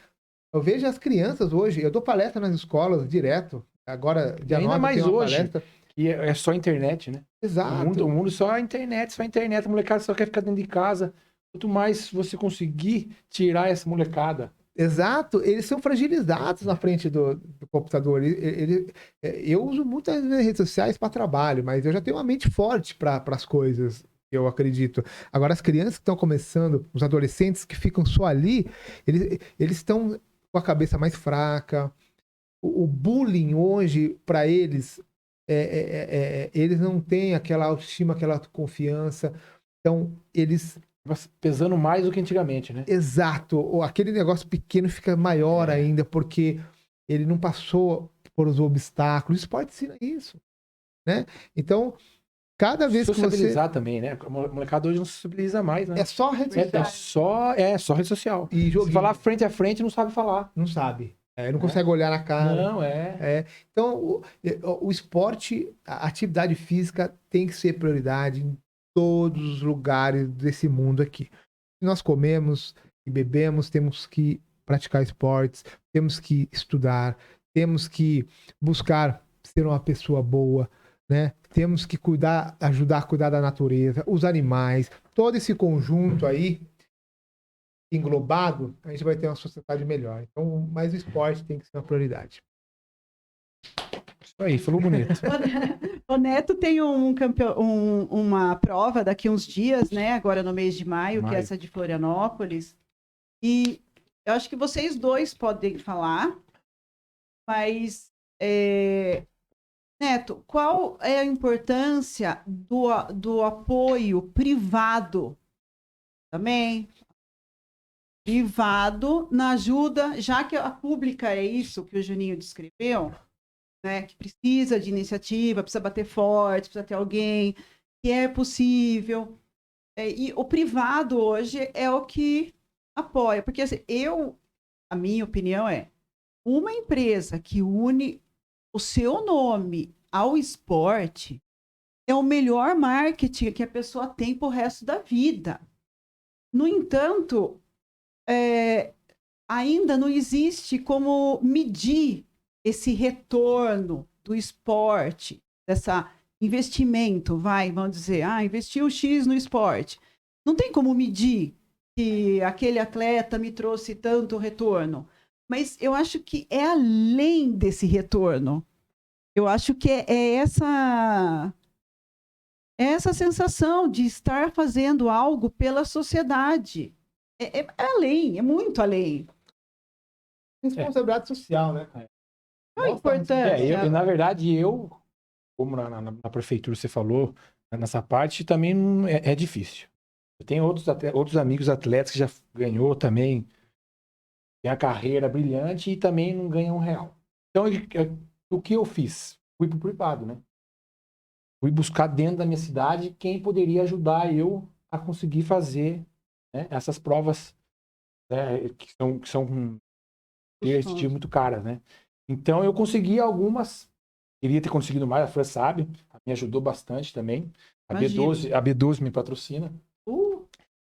eu vejo as crianças hoje, eu dou palestra nas escolas direto, agora, dia ainda 9, mais tem uma hoje. palestra. E é só internet, né? Exato. O mundo só é internet, a molecada só quer ficar dentro de casa. Quanto mais você conseguir tirar essa molecada. Exato, eles são fragilizados na frente do computador. Eu uso muitas redes sociais para trabalho, mas eu já tenho uma mente forte para as coisas, eu acredito. Agora, as crianças que estão começando, os adolescentes que ficam só ali, eles estão com a cabeça mais fraca. O bullying hoje, para eles, eles não têm aquela autoestima, aquela autoconfiança. Então, eles. Pesando mais do que antigamente, né? Exato. Aquele negócio pequeno fica maior ainda, porque ele não passou por os obstáculos. O esporte ensina isso, né? Então, cada vez que você... Sociabilizar também, né? A molecada hoje não se sociabiliza mais, né? É só rede social. É só rede social. E Se joguinho. falar frente a frente, não sabe falar. Não sabe. Não consegue olhar na cara. Não, Então, o esporte, a atividade física tem que ser prioridade em todos os lugares desse mundo aqui. Se nós comemos e bebemos, temos que praticar esportes, temos que estudar, temos que buscar ser uma pessoa boa, né? Temos que ajudar a cuidar da natureza, os animais, todo esse conjunto aí englobado, a gente vai ter uma sociedade melhor. Então, mas o esporte tem que ser uma prioridade. Isso aí, falou bonito. O Neto tem uma prova daqui uns dias, né? Agora no mês de maio, que é essa de Florianópolis. E eu acho que vocês dois podem falar, mas Neto, qual é a importância do apoio privado também? Privado na ajuda, já que a pública é isso que o Juninho descreveu, né, que precisa de iniciativa, precisa bater forte, precisa ter alguém, que é possível. E o privado hoje é o que apoia. Porque assim, a minha opinião é, uma empresa que une o seu nome ao esporte é o melhor marketing que a pessoa tem para o resto da vida. No entanto, ainda não existe como medir esse retorno do esporte, dessa investimento, vamos dizer, investiu X no esporte. Não tem como medir que aquele atleta me trouxe tanto retorno. Mas eu acho que é além desse retorno. Eu acho que é essa sensação de estar fazendo algo pela sociedade. É além, é muito além. Responsabilidade social, né? É importante. Na verdade, como na prefeitura você falou, nessa parte também é difícil. Eu tenho outros amigos atletas que já ganhou também, tem a carreira brilhante e também não ganham R$1. Então, o que eu fiz? Fui pro privado, né? Fui buscar dentro da minha cidade quem poderia ajudar eu a conseguir fazer, né, essas provas, né, que são muito caras, né? Então eu consegui algumas, queria ter conseguido mais, a Fran sabe, me ajudou bastante também. A B12 me patrocina,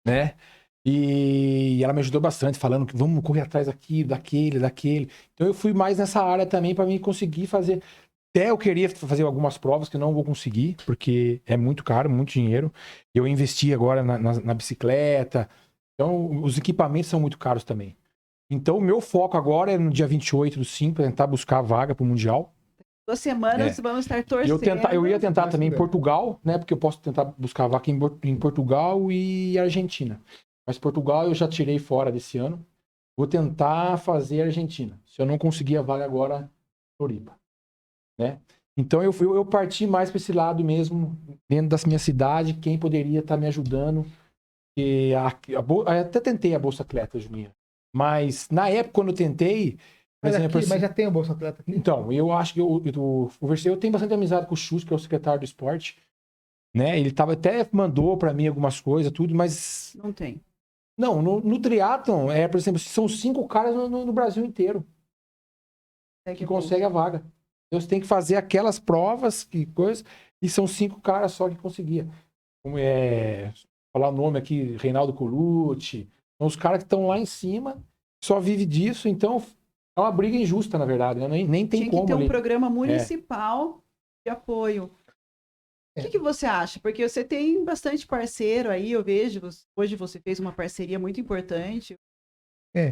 né? E ela me ajudou bastante, falando que vamos correr atrás daquele. Então eu fui mais nessa área também para mim conseguir fazer. Até eu queria fazer algumas provas que não vou conseguir, porque é muito caro, muito dinheiro. Eu investi agora na bicicleta. Então os equipamentos são muito caros também. Então, o meu foco agora é no dia 28/5, tentar buscar a vaga para o Mundial. 2 semanas vamos estar torcendo. Eu ia tentar também em Portugal, né? Porque eu posso tentar buscar a vaga em Portugal e Argentina. Mas Portugal eu já tirei fora desse ano. Vou tentar fazer Argentina. Se eu não conseguir a vaga agora, Floripa, né? Então, eu parti mais para esse lado mesmo, dentro da minha cidade, quem poderia estar me ajudando. E até tentei a Bolsa Atleta, Juninho. Mas, na época, quando eu tentei... Mas já tem o Bolsa Atleta aqui? Então, eu acho que eu tenho bastante amizade com o Chus, que é o secretário do esporte. né? Ele até mandou para mim algumas coisas, tudo, mas Não tem. não, no triatlon, por exemplo, são 5 caras no Brasil inteiro que conseguem a vaga. Então, você tem que fazer aquelas provas que coisas, e são 5 caras só que conseguia. Como falar o nome aqui, Reinaldo Colucci, são os caras que estão lá em cima, só vive disso, então é uma briga injusta, na verdade, né? Nem tem Tinha como que ter um ali. programa municipal de apoio. O que você acha? Porque você tem bastante parceiro aí, eu vejo. Hoje você fez uma parceria muito importante.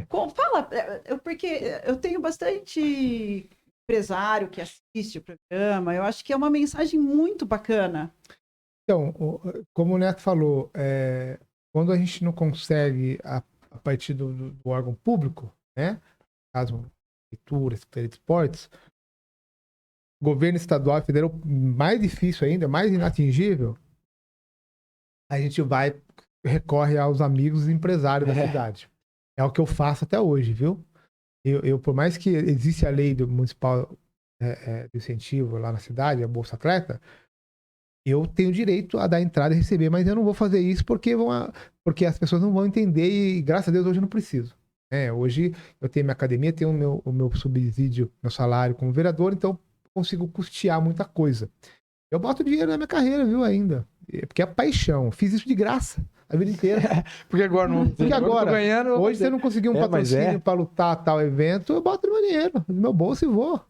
Fala, porque eu tenho bastante empresário que assiste o programa. Eu acho que é uma mensagem muito bacana. Então, como o Neto falou, quando a gente não consegue, a partir do órgão público, né? Caso Prefeitura, Secretaria de Esportes, governo estadual e federal, mais difícil ainda, mais inatingível, a gente recorre aos amigos e empresários da cidade. É o que eu faço até hoje, viu? Eu por mais que existe a lei do municipal de incentivo lá na cidade, a Bolsa Atleta, eu tenho direito a dar entrada e receber, mas eu não vou fazer isso porque as pessoas não vão entender e, graças a Deus, hoje eu não preciso. Hoje eu tenho minha academia, tenho o meu subsídio, meu salário como vereador, então consigo custear muita coisa. Eu boto dinheiro na minha carreira, viu, ainda. Porque é paixão. Fiz isso de graça a vida inteira. Porque agora não. Porque agora, ganhando, hoje você não conseguiu um patrocínio para lutar tal evento, eu boto meu dinheiro no meu bolso e vou.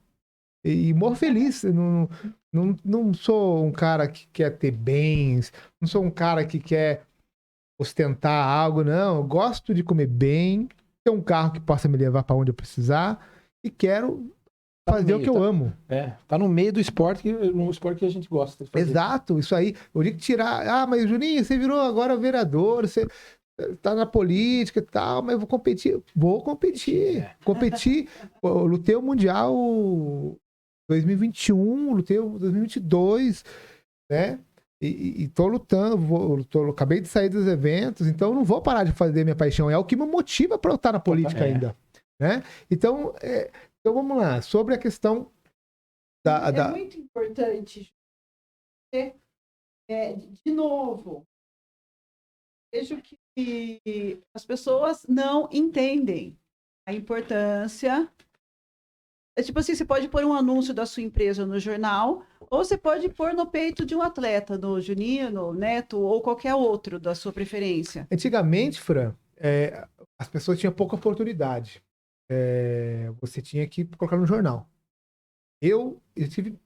E morro feliz. Não sou um cara que quer ter bens, não sou um cara que quer ostentar algo, não. Eu gosto de comer bem, ter um carro que possa me levar para onde eu precisar e quero fazer o que eu amo. Tá no meio do esporte, no esporte que a gente gosta de fazer. Exato, isso aí. Eu digo que tirar. Ah, mas Juninho, você virou agora vereador, você tá na política e tal, mas eu vou competir. Vou competir. Competir. Eu lutei o Mundial 2021, lutei o 2022, né? E tô lutando, acabei de sair dos eventos, então eu não vou parar de fazer minha paixão. É o que me motiva para eu estar na política ainda, né? Então vamos lá, sobre a questão É muito importante. De novo, vejo que as pessoas não entendem a importância. Tipo assim, você pode pôr um anúncio da sua empresa no jornal, ou você pode pôr no peito de um atleta, no Juninho, no Neto, ou qualquer outro da sua preferência. Antigamente, Fran, as pessoas tinham pouca oportunidade. Você tinha que colocar no jornal. Eu tive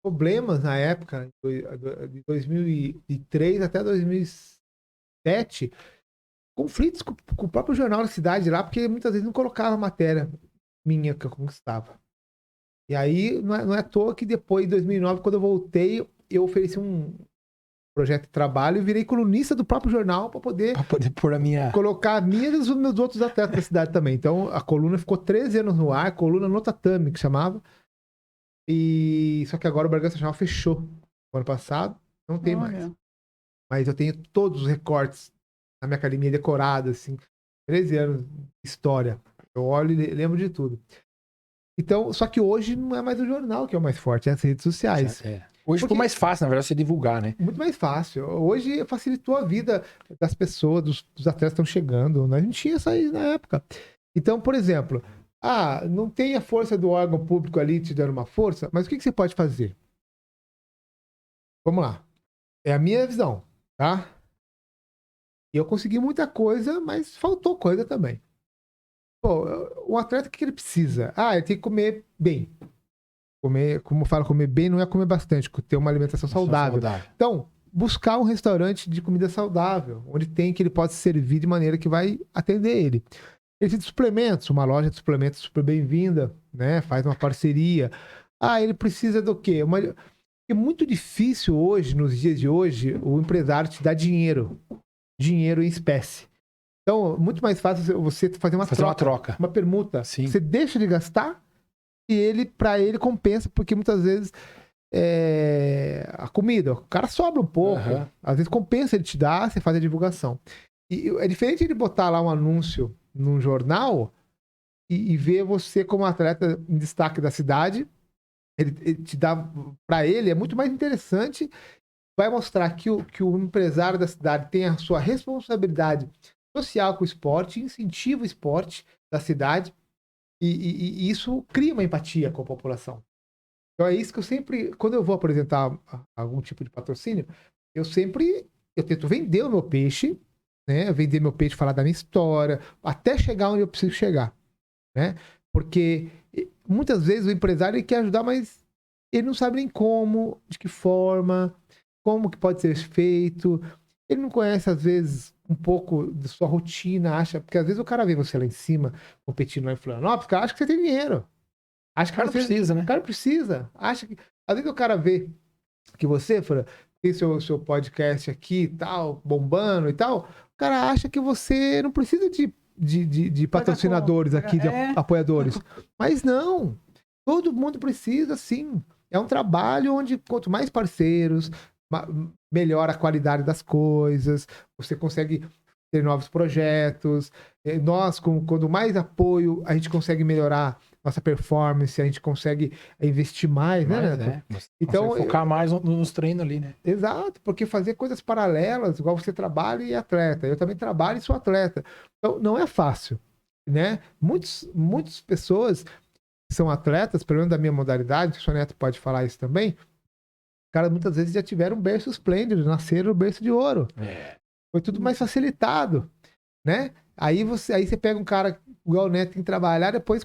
problemas na época, de 2003 até 2007, conflitos com o próprio jornal da cidade lá, porque muitas vezes não colocava matéria minha que eu conquistava. E aí, não é à toa que depois, em 2009, quando eu voltei, eu ofereci um projeto de trabalho e virei colunista do próprio jornal para poder pôr a minha... colocar a minha e os meus outros atletas da cidade também. Então, a coluna ficou 13 anos no ar, coluna no tatame, que chamava. Só que agora o Bragança Jornal fechou no ano passado, não tem mais. Mas eu tenho todos os recortes na minha academia decorada, assim, 13 anos de história. Eu olho e lembro de tudo. Então, só que hoje não é mais o jornal que é o mais forte, é as redes sociais. Hoje ficou mais fácil, na verdade, você divulgar, né? Muito mais fácil. Hoje facilitou a vida das pessoas, dos atletas que estão chegando. Nós não tinha isso aí na época. Então, por exemplo, não tem a força do órgão público ali te dando uma força, mas o que você pode fazer? Vamos lá. É a minha visão, tá? E eu consegui muita coisa, mas faltou coisa também. Pô, o atleta, o que ele precisa? Ele tem que comer bem. Como eu falo, comer bem não é comer bastante, ter uma alimentação saudável. Então, buscar um restaurante de comida saudável, onde tem que ele pode servir de maneira que vai atender ele. Ele precisa de suplementos, uma loja de suplementos super bem-vinda, né? Faz uma parceria. Ele precisa do quê? É muito difícil hoje, nos dias de hoje, o empresário te dar dinheiro em espécie. Então, muito mais fácil você fazer uma troca, uma permuta. Sim. Você deixa de gastar e para ele compensa, porque muitas vezes a comida, o cara sobra um pouco. Às vezes compensa ele te dar, você faz a divulgação. E é diferente de botar lá um anúncio num jornal e ver você como atleta em destaque da cidade. Ele te dá, para ele, é muito mais interessante vai mostrar que o empresário da cidade tem a sua responsabilidade social com o esporte, incentiva o esporte da cidade, e isso cria uma empatia com a população. Então é isso que eu sempre, quando eu vou apresentar algum tipo de patrocínio, eu tento vender o meu peixe, né? Vender meu peixe, falar da minha história, até chegar onde eu preciso chegar, né? Porque muitas vezes o empresário ele quer ajudar, mas ele não sabe nem como, de que forma, como que pode ser feito. Ele não conhece, às vezes, um pouco da sua rotina, acha... Porque às vezes o cara vê você lá em cima, competindo lá em Florianópolis, o cara acha que você tem dinheiro. Acha O que cara precisa, né? O cara precisa. Acha que... Às vezes o cara vê que você, Fran, tem seu podcast aqui e tal, bombando e tal, o cara acha que você não precisa de patrocinadores aqui, de apoiadores. Mas não. Todo mundo precisa, sim. É um trabalho onde, quanto mais parceiros, melhora a qualidade das coisas, você consegue ter novos projetos. Nós, quando mais apoio, a gente consegue melhorar nossa performance, a gente consegue investir mais, né, Neto? Então, focar mais nos treinos ali, né? Exato, porque fazer coisas paralelas, igual você trabalha e é atleta. Eu também trabalho e sou atleta. Então, não é fácil, né? Muitas pessoas são atletas, pelo menos da minha modalidade, o senhor Neto pode falar isso também, cara, muitas vezes já tiveram um berço esplêndido, nasceram no berço de ouro. Foi tudo mais facilitado, né? Aí você pega um cara igual o Neto, tem que trabalhar, depois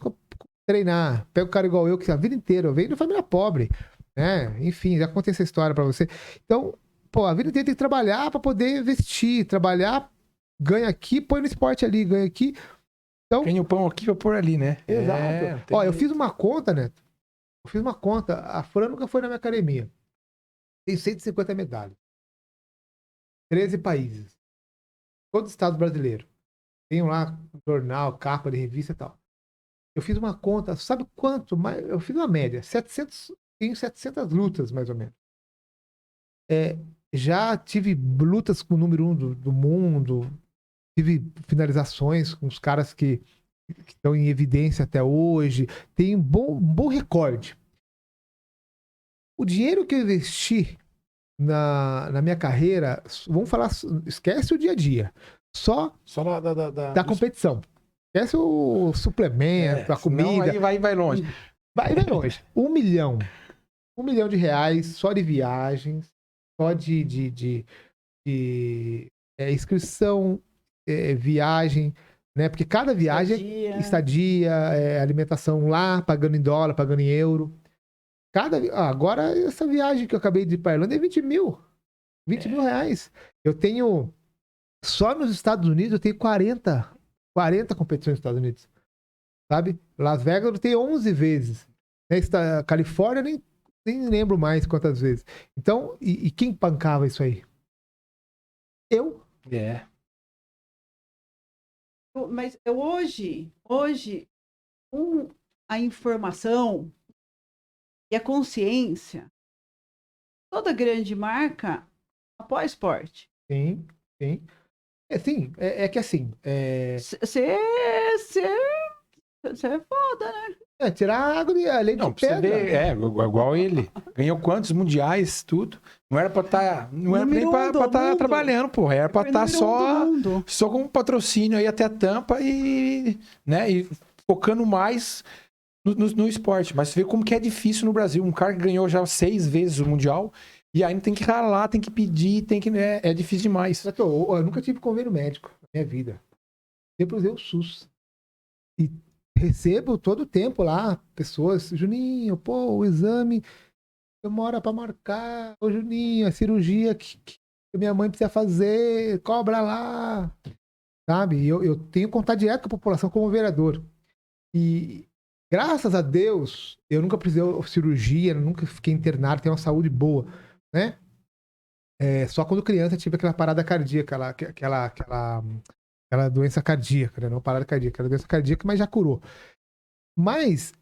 treinar. Pega um cara igual eu, que a vida inteira eu venho de família pobre, né? Enfim, já contei essa história pra você. Então, pô, a vida inteira tem que trabalhar pra poder investir, trabalhar, ganha aqui, põe no esporte ali, ganha aqui. Então, ganha o pão aqui pra pôr ali, né? Exato. Ó, eu fiz uma conta, Neto. Eu fiz uma conta. A Fran nunca foi na minha academia. Tem 150 medalhas. 13 países. Todos os estados brasileiros. Tenho lá jornal, capa de revista e tal. Eu fiz uma conta, sabe quanto? Eu fiz uma média. 700 lutas, mais ou menos. Já tive lutas com o número 1 do mundo. Tive finalizações com os caras que estão em evidência até hoje. Tem um bom recorde. O dinheiro que eu investi na minha carreira, vamos falar, esquece o dia a dia. Só da competição. Esquece o suplemento, a comida. Aí vai longe. Vai longe. 1 milhão. 1 milhão de reais só de viagens, só de inscrição, viagem, né? Porque cada viagem estadia, alimentação lá, pagando em dólar, pagando em euro. Agora, essa viagem que eu acabei de ir para Irlanda é 20 mil. 20 mil reais. Eu tenho, só nos Estados Unidos, eu tenho 40 competições nos Estados Unidos. Sabe? Las Vegas eu tenho 11 vezes. Califórnia, nem lembro mais quantas vezes. Então, e quem pancava isso aí? Eu. Mas hoje, com a informação e a consciência, toda grande marca apoia esporte. Sim. É que assim... Você é foda, né? Tirar a água de além de pedra. Ver, igual ele. Ganhou quantos mundiais, tudo. Não era pra estar. Não era nem pra estar trabalhando, porra. Era pra estar só com patrocínio aí até a tampa e focando mais no esporte. Mas você vê como que é difícil no Brasil. Um cara que ganhou já 6 vezes o Mundial e ainda tem que ralar, tem que pedir, é difícil demais. Eu nunca tive convênio médico na minha vida. Sempre usei o SUS. E recebo todo o tempo lá pessoas, Juninho, o exame demora pra marcar, Juninho, a cirurgia que minha mãe precisa fazer, cobra lá, sabe? Eu tenho contato direto com a população como vereador. E graças a Deus, eu nunca precisei de cirurgia, nunca fiquei internado, tenho uma saúde boa, né? Só quando criança tive aquela parada cardíaca, aquela doença cardíaca, né? Não parada cardíaca, aquela doença cardíaca, mas já curou. Mas,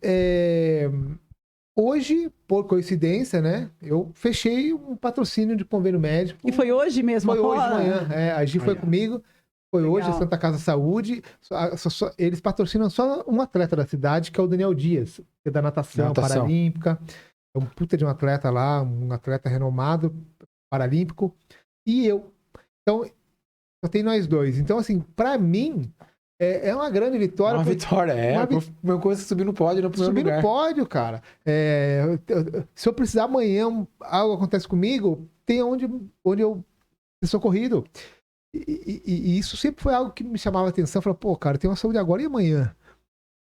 hoje, por coincidência, né? Eu fechei um patrocínio de convênio médico. E foi hoje mesmo? Foi hoje de manhã. A Gi foi comigo. Foi Legal. Hoje, a Santa Casa Saúde. Eles patrocinam só um atleta da cidade, que é o Daniel Dias, que é da natação paralímpica. É um puta de um atleta lá, um atleta renomado. paralímpico, e eu. Então, só tem nós dois. Então, assim, pra mim, é uma grande vitória. Uma vitória, uma coisa subir no pódio no primeiro Subir lugar. no pódio, cara. Se eu precisar amanhã, algo acontece comigo, tem onde eu ser socorrido. E isso sempre foi algo que me chamava a atenção. Eu falei, pô, cara, eu tenho uma saúde agora e amanhã.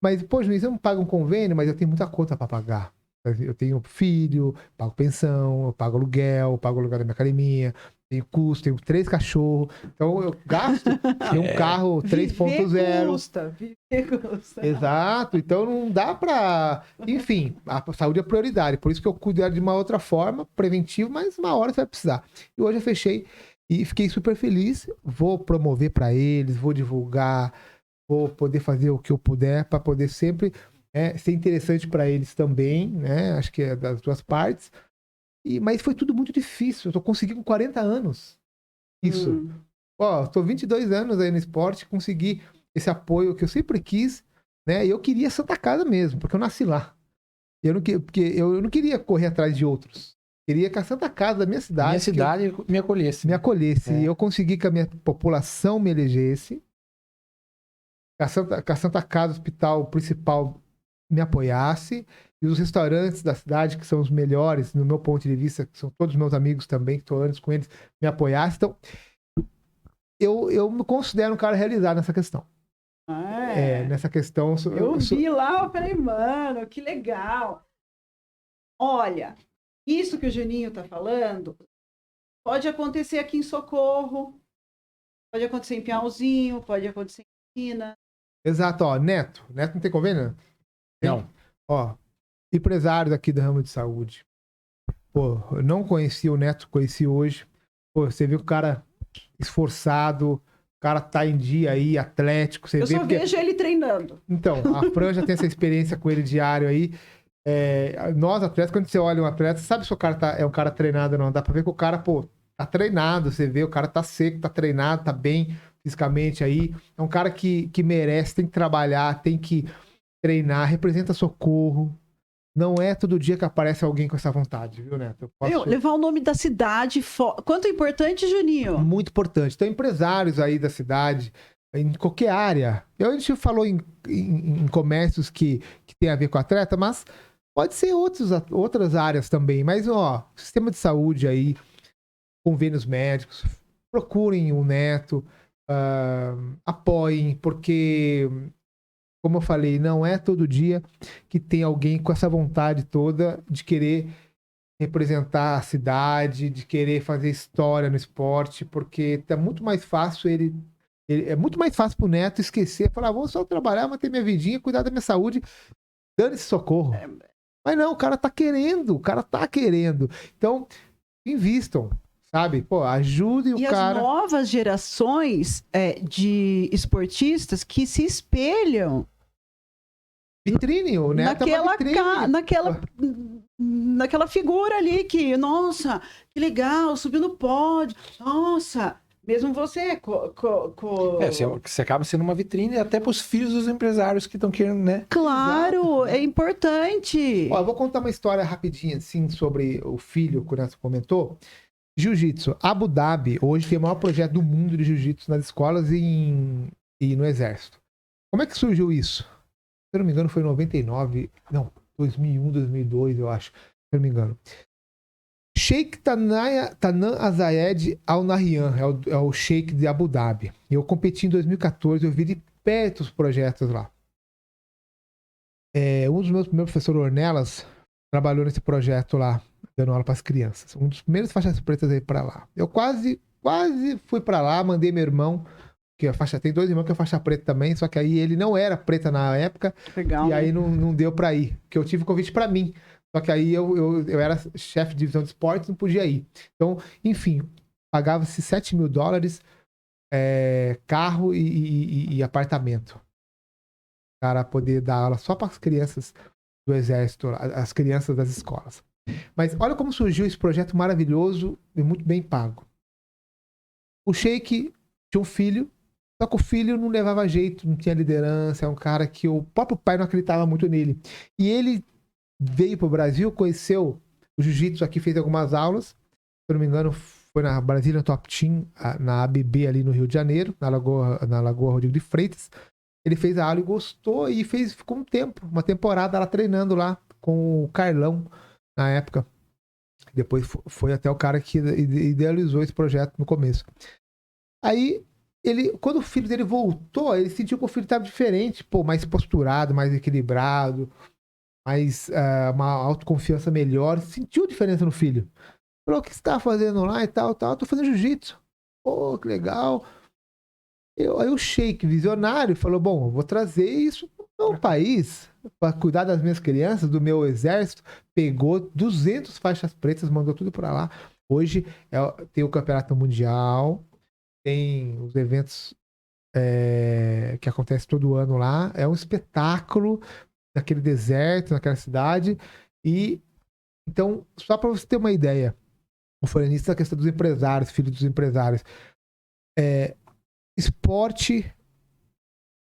Mas, pô, juiz, eu não pago um convênio, mas eu tenho muita conta pra pagar. Eu tenho filho, pago pensão, eu pago aluguel da minha academia, tenho custo, tenho 3 cachorros. Então eu gasto, tenho um carro 3.0. Viver custa. Exato, então não dá pra... Enfim, a saúde é prioridade, por isso que eu cuido dela de uma outra forma, preventivo, mas uma hora você vai precisar. E hoje eu fechei e fiquei super feliz, vou promover pra eles, vou divulgar, vou poder fazer o que eu puder para poder sempre ser interessante para eles também, né? Acho que é das duas partes. Mas foi tudo muito difícil, eu tô conseguindo com 40 anos isso. Ó, tô 22 anos aí no esporte, consegui esse apoio que eu sempre quis, né? E eu queria Santa Casa mesmo, porque eu nasci lá. Porque eu não queria correr atrás de outros. Queria que a Santa Casa da minha cidade... me acolhesse. Me acolhesse. E eu consegui que a minha população me elegesse. Que a Santa Casa, hospital principal, me apoiasse. E os restaurantes da cidade, que são os melhores, no meu ponto de vista, que são todos meus amigos também, que estou anos com eles, me apoiassem. Então, eu me considero um cara realizado nessa questão. Nessa questão... Eu vi lá, eu falei, mano, que legal. Olha, isso que o Juninho tá falando pode acontecer aqui em Socorro, pode acontecer em Piauzinho, pode acontecer em Minas. Exato, ó, Neto não tem convênio? Não. Ó, empresário aqui do ramo de saúde. Pô, eu não conhecia o Neto, conheci hoje. Pô, você viu o cara esforçado, o cara tá em dia aí, atlético. Você eu vê só vejo ele treinando. Então, a Fran já tem essa experiência com ele diário aí. Nós, atletas, quando você olha um atleta, sabe se o cara é um cara treinado ou não. Dá pra ver que o cara, pô, tá treinado. Você vê, o cara tá seco, tá treinado, tá bem fisicamente aí. É um cara que merece, tem que trabalhar, tem que treinar, representa Socorro. Não é todo dia que aparece alguém com essa vontade, viu, Neto? Levar o nome da cidade... Quanto é importante, Juninho? Muito importante. Então, empresários aí da cidade, em qualquer área. A gente falou em comércios que tem a ver com atleta, mas pode ser outras áreas também. Mas, ó, sistema de saúde aí, convênios médicos, procurem o Neto, apoiem, porque... Como eu falei, não é todo dia que tem alguém com essa vontade toda de querer representar a cidade, de querer fazer história no esporte, porque tá muito mais fácil é muito mais fácil pro Neto esquecer, falar, vou só trabalhar, manter minha vidinha, cuidar da minha saúde, dane-se Socorro. Mas não, o cara tá querendo. Então, invistam, sabe? Pô, ajudem o cara. E as novas gerações de esportistas que se espelham Vitrine, o Neto é uma vitrine. Naquela figura ali que, nossa, que legal, subiu no pódio, nossa, mesmo você... Você acaba sendo uma vitrine até para os filhos dos empresários que estão querendo, né? Claro, é importante. Ó, eu vou contar uma história rapidinha, assim, sobre o filho que o Neto comentou. Jiu-Jitsu. Abu Dhabi, hoje tem o maior projeto do mundo de Jiu-Jitsu nas escolas e no exército. Como é que surgiu isso? Se eu não me engano, foi em 99, não, 2001, 2002, eu acho, se eu não me engano. Sheikh Tanan Azayed Al Nahyan, é o Sheikh de Abu Dhabi. Eu competi em 2014, eu vi de perto os projetos lá. Um dos meus primeiros professores, Ornelas, trabalhou nesse projeto lá, dando aula para as crianças. Um dos primeiros faixas pretas aí para lá. Eu quase fui para lá, mandei meu irmão, que tem 2 irmãos que é faixa preta também, só que aí ele não era preta na época. Legal, e aí não deu para ir, porque eu tive convite para mim. Só que aí eu era chefe de divisão de esportes, não podia ir. Então, enfim, pagava-se $7.000, carro e apartamento. Para poder dar aula só para as crianças do exército, as crianças das escolas. Mas olha como surgiu esse projeto maravilhoso e muito bem pago. O Sheik tinha um filho, só que o filho não levava jeito, não tinha liderança, é um cara que o próprio pai não acreditava muito nele. E ele veio para o Brasil, conheceu o jiu-jitsu aqui, fez algumas aulas, eu não me engano, foi na Brasília Top Team, na ABB ali no Rio de Janeiro, na Lagoa Rodrigo de Freitas. Ele fez a aula e gostou e ficou um tempo, uma temporada lá treinando lá com o Carlão na época. Depois foi até o cara que idealizou esse projeto no começo. Aí, quando o filho dele voltou, ele sentiu que o filho estava diferente, pô, mais posturado, mais equilibrado, mais uma autoconfiança melhor. Sentiu diferença no filho. Falou, o que você tá fazendo lá e tal? Tô fazendo jiu-jitsu. Pô, que legal. Aí o Sheik, visionário, falou, bom, eu vou trazer isso para o país, para cuidar das minhas crianças, do meu exército. Pegou 200 faixas pretas, mandou tudo para lá. Hoje tem o campeonato mundial, tem os eventos que acontecem todo ano lá. É um espetáculo naquele deserto, naquela cidade. E então, só para você ter uma ideia, o Forenista é a questão dos empresários, filho dos empresários. Esporte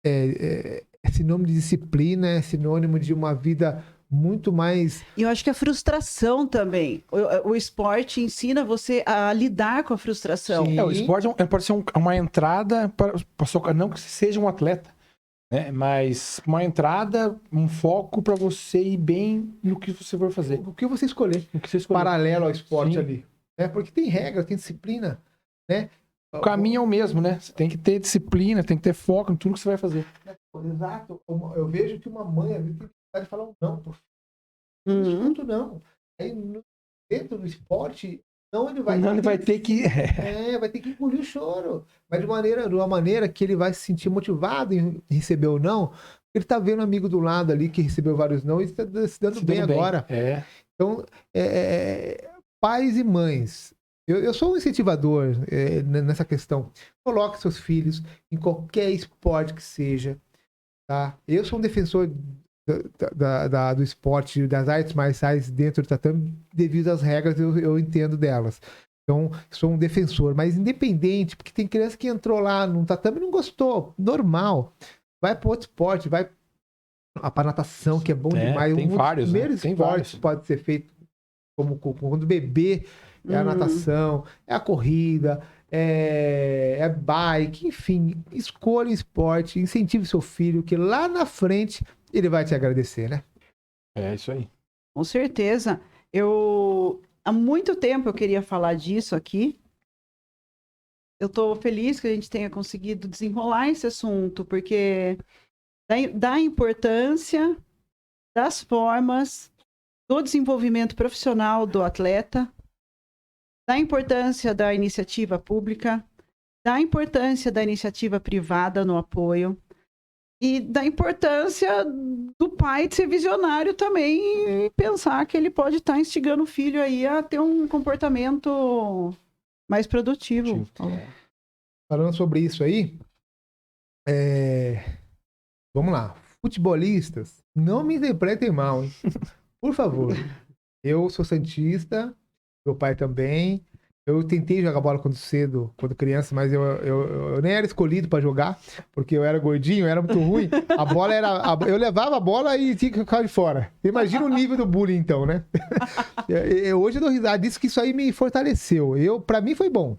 é sinônimo de disciplina, é sinônimo de uma vida muito mais... E eu acho que a frustração também. O esporte ensina você a lidar com a frustração. Sim. O esporte pode ser uma entrada, não que seja um atleta, né? Mas uma entrada, um foco para você ir bem no que você for fazer. O que você escolher. O que você escolher. Paralelo ao esporte. Sim. Ali. Né? Porque tem regra, tem disciplina, né? O caminho é o mesmo, né? Você tem que ter disciplina, tem que ter foco em tudo que você vai fazer. Exato. Eu vejo que uma mãe às vezes tem que falar um não, por não. Aí, dentro do esporte, não, ele vai ter que... vai ter que engolir o choro. Mas de uma maneira que ele vai se sentir motivado em receber o não. Ele tá vendo um amigo do lado ali que recebeu vários não e está se dando bem agora. Então, pais e mães, eu sou um incentivador nessa questão. Coloque seus filhos em qualquer esporte que seja. Tá? Eu sou um defensor do esporte, das artes marciais dentro do tatame, devido às regras, eu entendo delas. Então, sou um defensor, mas independente, porque tem criança que entrou lá no tatame e não gostou, normal. Vai para outro esporte, vai para natação, que é bom demais. Tem vários, primeiro esporte que pode ser feito como quando bebê, é a natação, é a corrida, é bike, enfim, escolha um esporte, incentive seu filho, que lá na frente ele vai te agradecer, né? É isso aí. Com certeza. Há muito tempo eu queria falar disso aqui. Eu estou feliz que a gente tenha conseguido desenrolar esse assunto, porque da importância das formas do desenvolvimento profissional do atleta, da importância da iniciativa pública, da importância da iniciativa privada no apoio e da importância do pai de ser visionário também e pensar que ele pode estar instigando o filho aí a ter um comportamento mais produtivo. Falando sobre isso aí, vamos lá. Futebolistas, não me interpretem mal, hein? Por favor. Eu sou santista, meu pai também. Eu tentei jogar bola quando criança, mas eu nem era escolhido pra jogar, porque eu era gordinho, eu era muito ruim. A bola eu levava a bola e tinha que ficar de fora. Imagina o nível do bullying, então, né? Hoje eu dou risada disso, que isso aí me fortaleceu. Pra mim foi bom.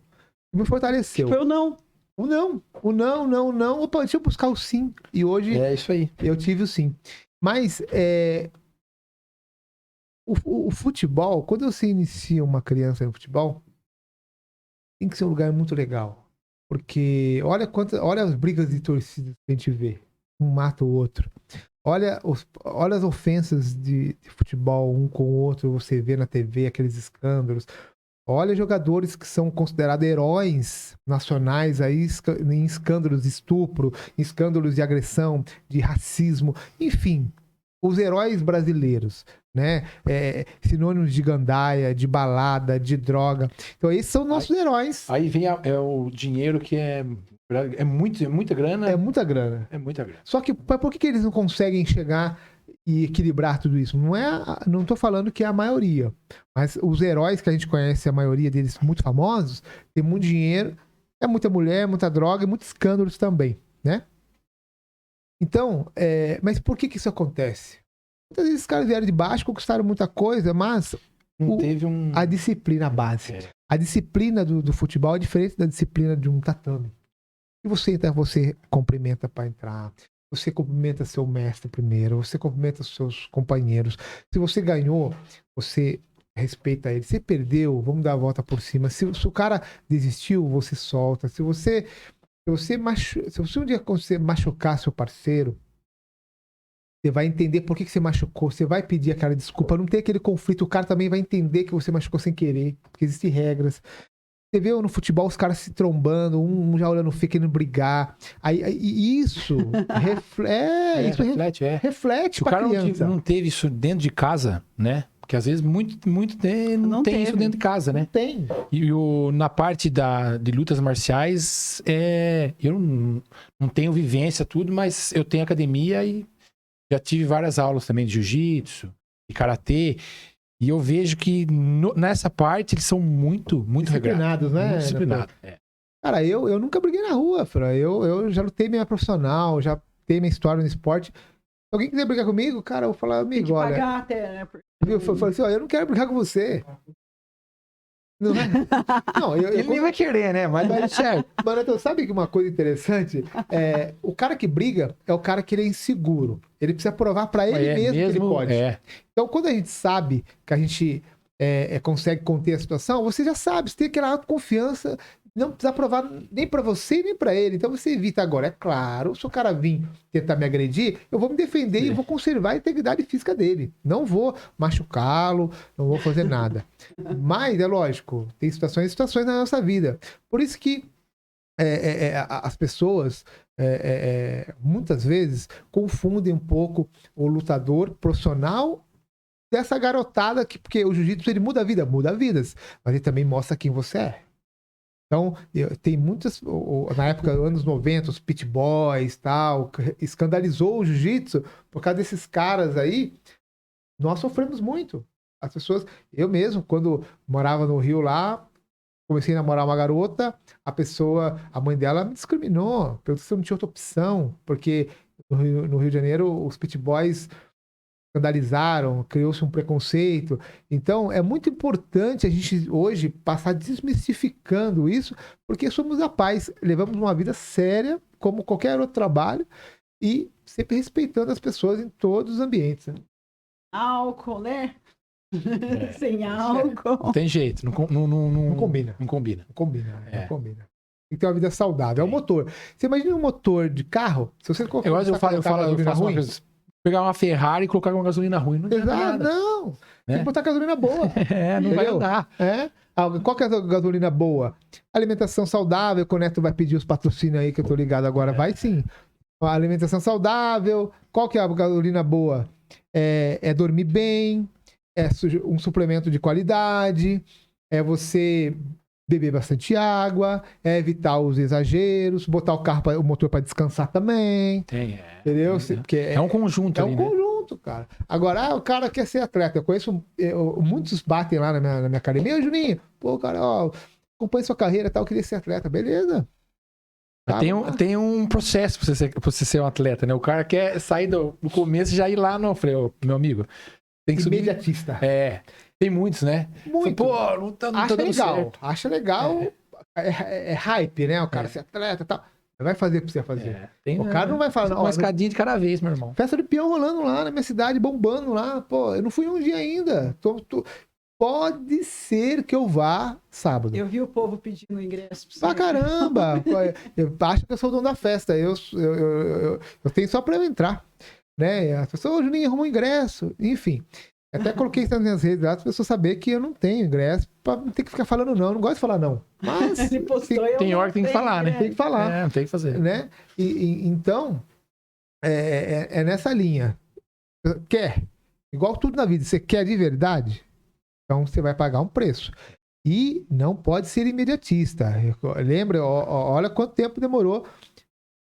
Me fortaleceu. Foi o não. O não. Opa, deixa eu buscar o sim. E hoje isso aí. Eu tive o sim. Mas o futebol, quando você inicia uma criança no futebol, tem que ser um lugar muito legal. Porque olha as brigas de torcida que a gente vê. Um mata o outro. Olha as ofensas de futebol um com o outro, você vê na TV, aqueles escândalos. Olha jogadores que são considerados heróis nacionais aí, em escândalos de estupro, em escândalos de agressão, de racismo, enfim, os heróis brasileiros, né? Sinônimos de gandaia, de balada, de droga. Então esses são nossos heróis. Aí vem o dinheiro que é muita grana. É muita grana. É muita grana. Só que por que eles não conseguem chegar e equilibrar tudo isso? Não tô falando que é a maioria, mas os heróis que a gente conhece, a maioria deles muito famosos, tem muito dinheiro, é muita mulher, muita droga e muitos escândalos também, né? Então, mas por que isso acontece? Muitas vezes os caras vieram de baixo, conquistaram muita coisa, mas não teve a disciplina básica. A disciplina do futebol é diferente da disciplina de um tatame. Se você entra, você cumprimenta para entrar. Você cumprimenta seu mestre primeiro. Você cumprimenta seus companheiros. Se você ganhou, você respeita ele. Se perdeu, vamos dar a volta por cima. Se o cara desistiu, você solta. Se você um dia você machucar seu parceiro, você vai entender por que você machucou. Você vai pedir aquela desculpa. Não tem aquele conflito. O cara também vai entender que você machucou sem querer. Porque existem regras. Você vê no futebol os caras se trombando, um já olhando feio, querendo brigar. E isso reflete O pra cara criança. não teve isso dentro de casa, né? Porque às vezes muito não tem isso dentro de casa, né? Não tem. E na parte de lutas marciais, eu não tenho vivência, tudo, mas eu tenho academia e já tive várias aulas também de jiu-jitsu, de karatê. E eu vejo que nessa parte eles são muito Disciplinados, né? Muito disciplinados. Cara, eu nunca briguei na rua, Fran. Eu já lutei minha profissional, já tenho minha história no esporte. Se alguém quiser brigar comigo, cara, eu vou falar, Tem que amigo, olha. pagar até, né? Eu falei assim, ó, eu não quero brigar com você. Não é? Não, Ele nem vai querer, né? Mas é certo. Mas, então, sabe que uma coisa interessante? O cara que briga é o cara que ele é inseguro. Ele precisa provar pra ele mesmo que ele pode. Então, quando a gente sabe que a gente consegue conter a situação, você já sabe, você tem aquela autoconfiança, não precisa provar nem pra você nem pra ele. Então, você evita agora. É claro, se o cara vir tentar me agredir, eu vou me defender e vou conservar a integridade física dele. Não vou machucá-lo, não vou fazer nada. Mas, é lógico, tem situações e situações na nossa vida. Por isso que as pessoas muitas vezes confundem um pouco o lutador profissional dessa garotada, porque o jiu-jitsu ele muda a vida, muda vidas, mas ele também mostra quem você é. Então, tem muitas, na época, anos 90, os pit boys tal, escandalizou o jiu-jitsu por causa desses caras aí. Nós sofremos muito. As pessoas, eu mesmo, quando morava no Rio lá, comecei a namorar uma garota, a mãe dela me discriminou, perguntou se eu não tinha outra opção, porque no Rio de Janeiro os pit boys escandalizaram, criou-se um preconceito. Então, é muito importante a gente hoje passar desmistificando isso, porque somos da paz, levamos uma vida séria, como qualquer outro trabalho, e sempre respeitando as pessoas em todos os ambientes. Né? Álcool, né? Sem álcool. Não tem jeito, não combina. Não combina. Não combina, não combina. Tem que ter uma vida saudável. É o motor. Você imagina um motor de carro? Se você colocar eu faço uma coisa, pegar uma Ferrari e colocar uma gasolina ruim. Não adianta nada. Não. Né? Tem que botar gasolina boa. Não vai andar. Qual que é a gasolina boa? Alimentação saudável. Quando o Neto vai pedir os patrocínios aí, que eu tô ligado agora, vai sim. A alimentação saudável. Qual que é a gasolina boa? É dormir bem. É um suplemento de qualidade. É você beber bastante água, evitar os exageros, botar o motor para descansar também. Entendeu? Porque é um conjunto. É um conjunto, cara. Agora, o cara quer ser atleta. Eu conheço muitos batem lá na minha academia. Juninho, pô, cara, acompanha sua carreira e tal, eu queria ser atleta. Beleza. Tem um processo pra você ser um atleta, né? O cara quer sair do começo e já ir lá, não. Eu falei, meu amigo, tem que subir. Imediatista. Tem muitos, né? Muito. Pô, não tá acha dando legal. certo. Acha legal. É hype, né? O cara ser atleta e tal. Vai fazer pra você fazer. O cara não vai falar... Uma escadinha de cada vez, meu irmão. Festa de peão rolando lá na minha cidade, bombando lá. Pô, eu não fui um dia ainda. Pode ser que eu vá sábado. Eu vi o povo pedindo ingresso pra caramba! Eu acho que eu sou o dono da festa. Eu tenho só pra eu entrar. Né? As pessoas, Juninho, arrumou ingresso. Enfim. Até coloquei isso nas minhas redes lá, para as pessoas saberem que eu não tenho ingresso, para não ter que ficar falando não. Eu não gosto de falar não. Mas tem hora que tem que falar, né? Tem que falar. Tem que fazer. Né? Então, é nessa linha. Quer? Igual tudo na vida, você quer de verdade? Então você vai pagar um preço. E não pode ser imediatista. Lembra, olha quanto tempo demorou.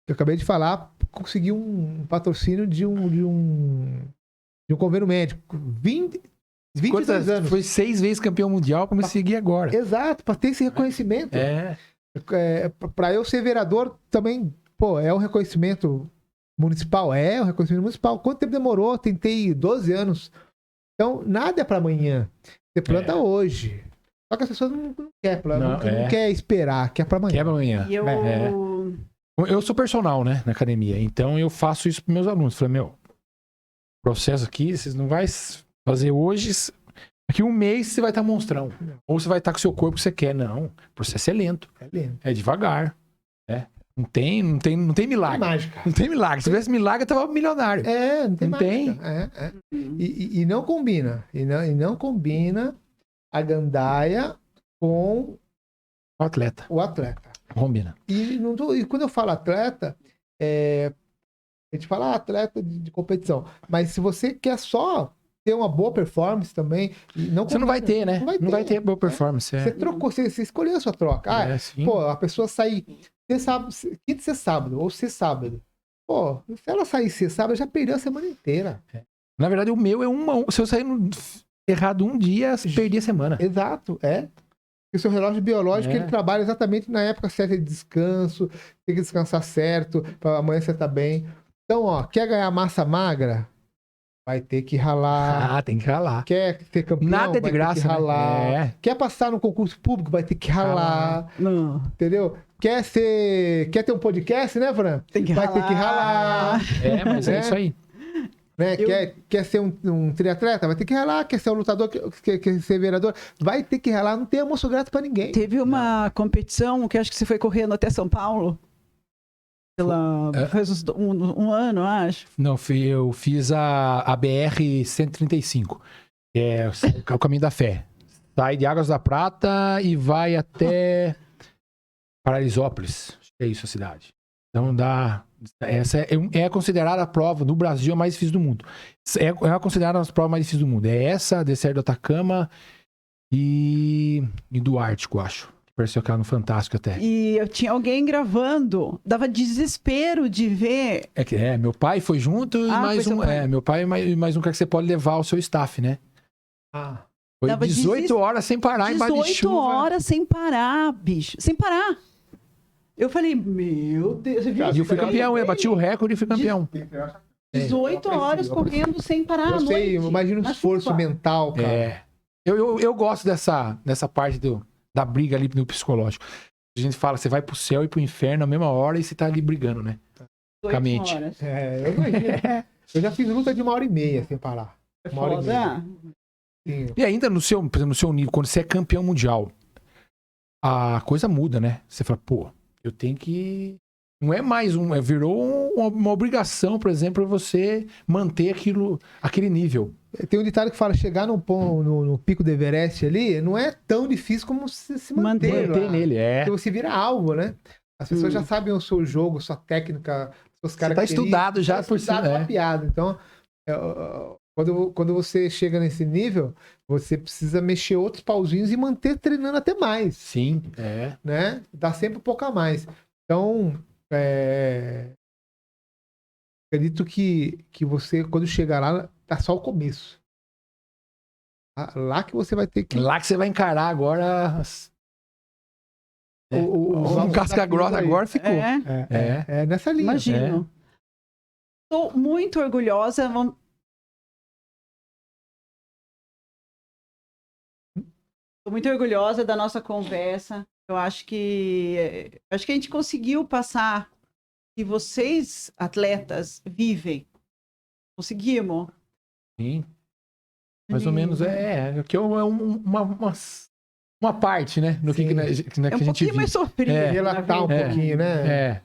Eu acabei de falar, consegui um patrocínio de um convênio médico. 22 anos. Foi 6 vezes campeão mundial para me seguir agora. Exato, para ter esse reconhecimento. Para eu ser vereador também, pô, é um reconhecimento municipal. É um reconhecimento municipal. Quanto tempo demorou? Tentei 12 anos. Então, nada é para amanhã. Você planta hoje. Só que as pessoas não querem, Não, não quer esperar, quer pra amanhã. Quebra amanhã. E eu... Eu sou personal, né, na academia, então eu faço isso pros meus alunos. Falei, meu, processo aqui, vocês não vai fazer hoje, daqui um mês você vai estar monstrão. Ou você vai estar com o seu corpo que você quer. Não, o processo é lento, É lindo. é devagar, né? Não tem É milagre. mágica. Não tem milagre. Se tivesse milagre, eu tava milionário. Não tem Não mágica. É. E não combina. E não combina a gandaia com O atleta, o atleta. combina. E quando eu falo atleta, a gente fala atleta de competição. Mas se você quer só ter uma boa performance também, Você não vai ter, né? Não vai ter boa performance. Você trocou, você escolheu a sua troca. Sim. Pô, a pessoa sair quinta ser sábado, ou ser sábado. Pô, se ela sair ser sábado, já perdeu a semana inteira. Na verdade, o meu é se eu sair errado um dia, perdi a semana. Exato, o seu relógio biológico, ele trabalha exatamente na época certa de descanso, tem que descansar certo, para amanhã você tá bem. Então, ó, quer ganhar massa magra? Vai ter que ralar. Tem que ralar. Quer ser campeão? Nada de vai graça, ter que ralar. né? Quer passar no concurso público? Vai ter que ralar. Não, Entendeu? Quer ter um podcast, né, Fran? tem que Vai ter que ralar. Mas é isso aí. Né? Quer ser um triatleta? Vai ter que ralar. Quer ser um lutador? Quer ser vereador? Vai ter que ralar. Não tem almoço grátis pra ninguém. Teve uma competição que acho que você foi correndo até São Paulo. Faz um ano, acho. Não, eu fiz a BR-135, que é o caminho da fé. Sai de Águas da Prata e vai até Paraisópolis. Acho que é isso a cidade. Então essa é considerada a prova do Brasil a mais difícil do mundo. É considerada a prova mais difícil do mundo. É essa, Deserto do Atacama e do Ártico, acho. Pareceu aquela no Fantástico até. E eu tinha alguém gravando, dava desespero de ver. Meu pai foi junto e mais foi um. seu pai. Meu pai e mais um cara que você pode levar ao seu staff, né? Foi Dava 18 horas sem parar embaixo de 18 chuva. horas sem parar, bicho. Sem parar. Eu falei, meu Deus. Você viu E eu fui campeão, eu bati o recorde e fui campeão. 18 horas correndo sem parar à Eu sei, noite. imagina o na esforço chuva. mental, cara. Eu gosto dessa parte da briga ali no psicológico. A gente fala, você vai pro céu e pro inferno na mesma hora e você tá ali brigando, né? 18 com a mente. horas. Eu imagino. Eu já fiz luta de 1h30 sem parar. É 1h30. foda. Sim. E ainda por exemplo, no seu nível, quando você é campeão mundial, a coisa muda, né? Você fala, pô, eu tenho que... Não é mais virou uma obrigação, por exemplo, você manter aquele nível. Tem um ditado que fala, chegar no pico do Everest ali, não é tão difícil como se manter lá. Manter nele, Porque você vira alvo, né? As pessoas já sabem o seu jogo, sua técnica, suas Você tá características. estudado já por estudado cima. mapeado. Então, quando você chega nesse nível, você precisa mexer outros pauzinhos e manter treinando até mais. Sim, Né? Dá sempre um pouco a mais. Então, acredito que você, quando chegar lá, tá só o começo. Lá que você vai ter que... Lá que você vai encarar agora. O casca grossa agora ficou. É nessa linha. Imagino. Estou muito orgulhosa. Estou muito orgulhosa da nossa conversa. Eu acho que a gente conseguiu passar que vocês, atletas, vivem. Conseguimos. Sim. Mais ou menos que é uma parte, né? No que a É gente um pouquinho vive. mais sofrido. Relatar um pouquinho, né?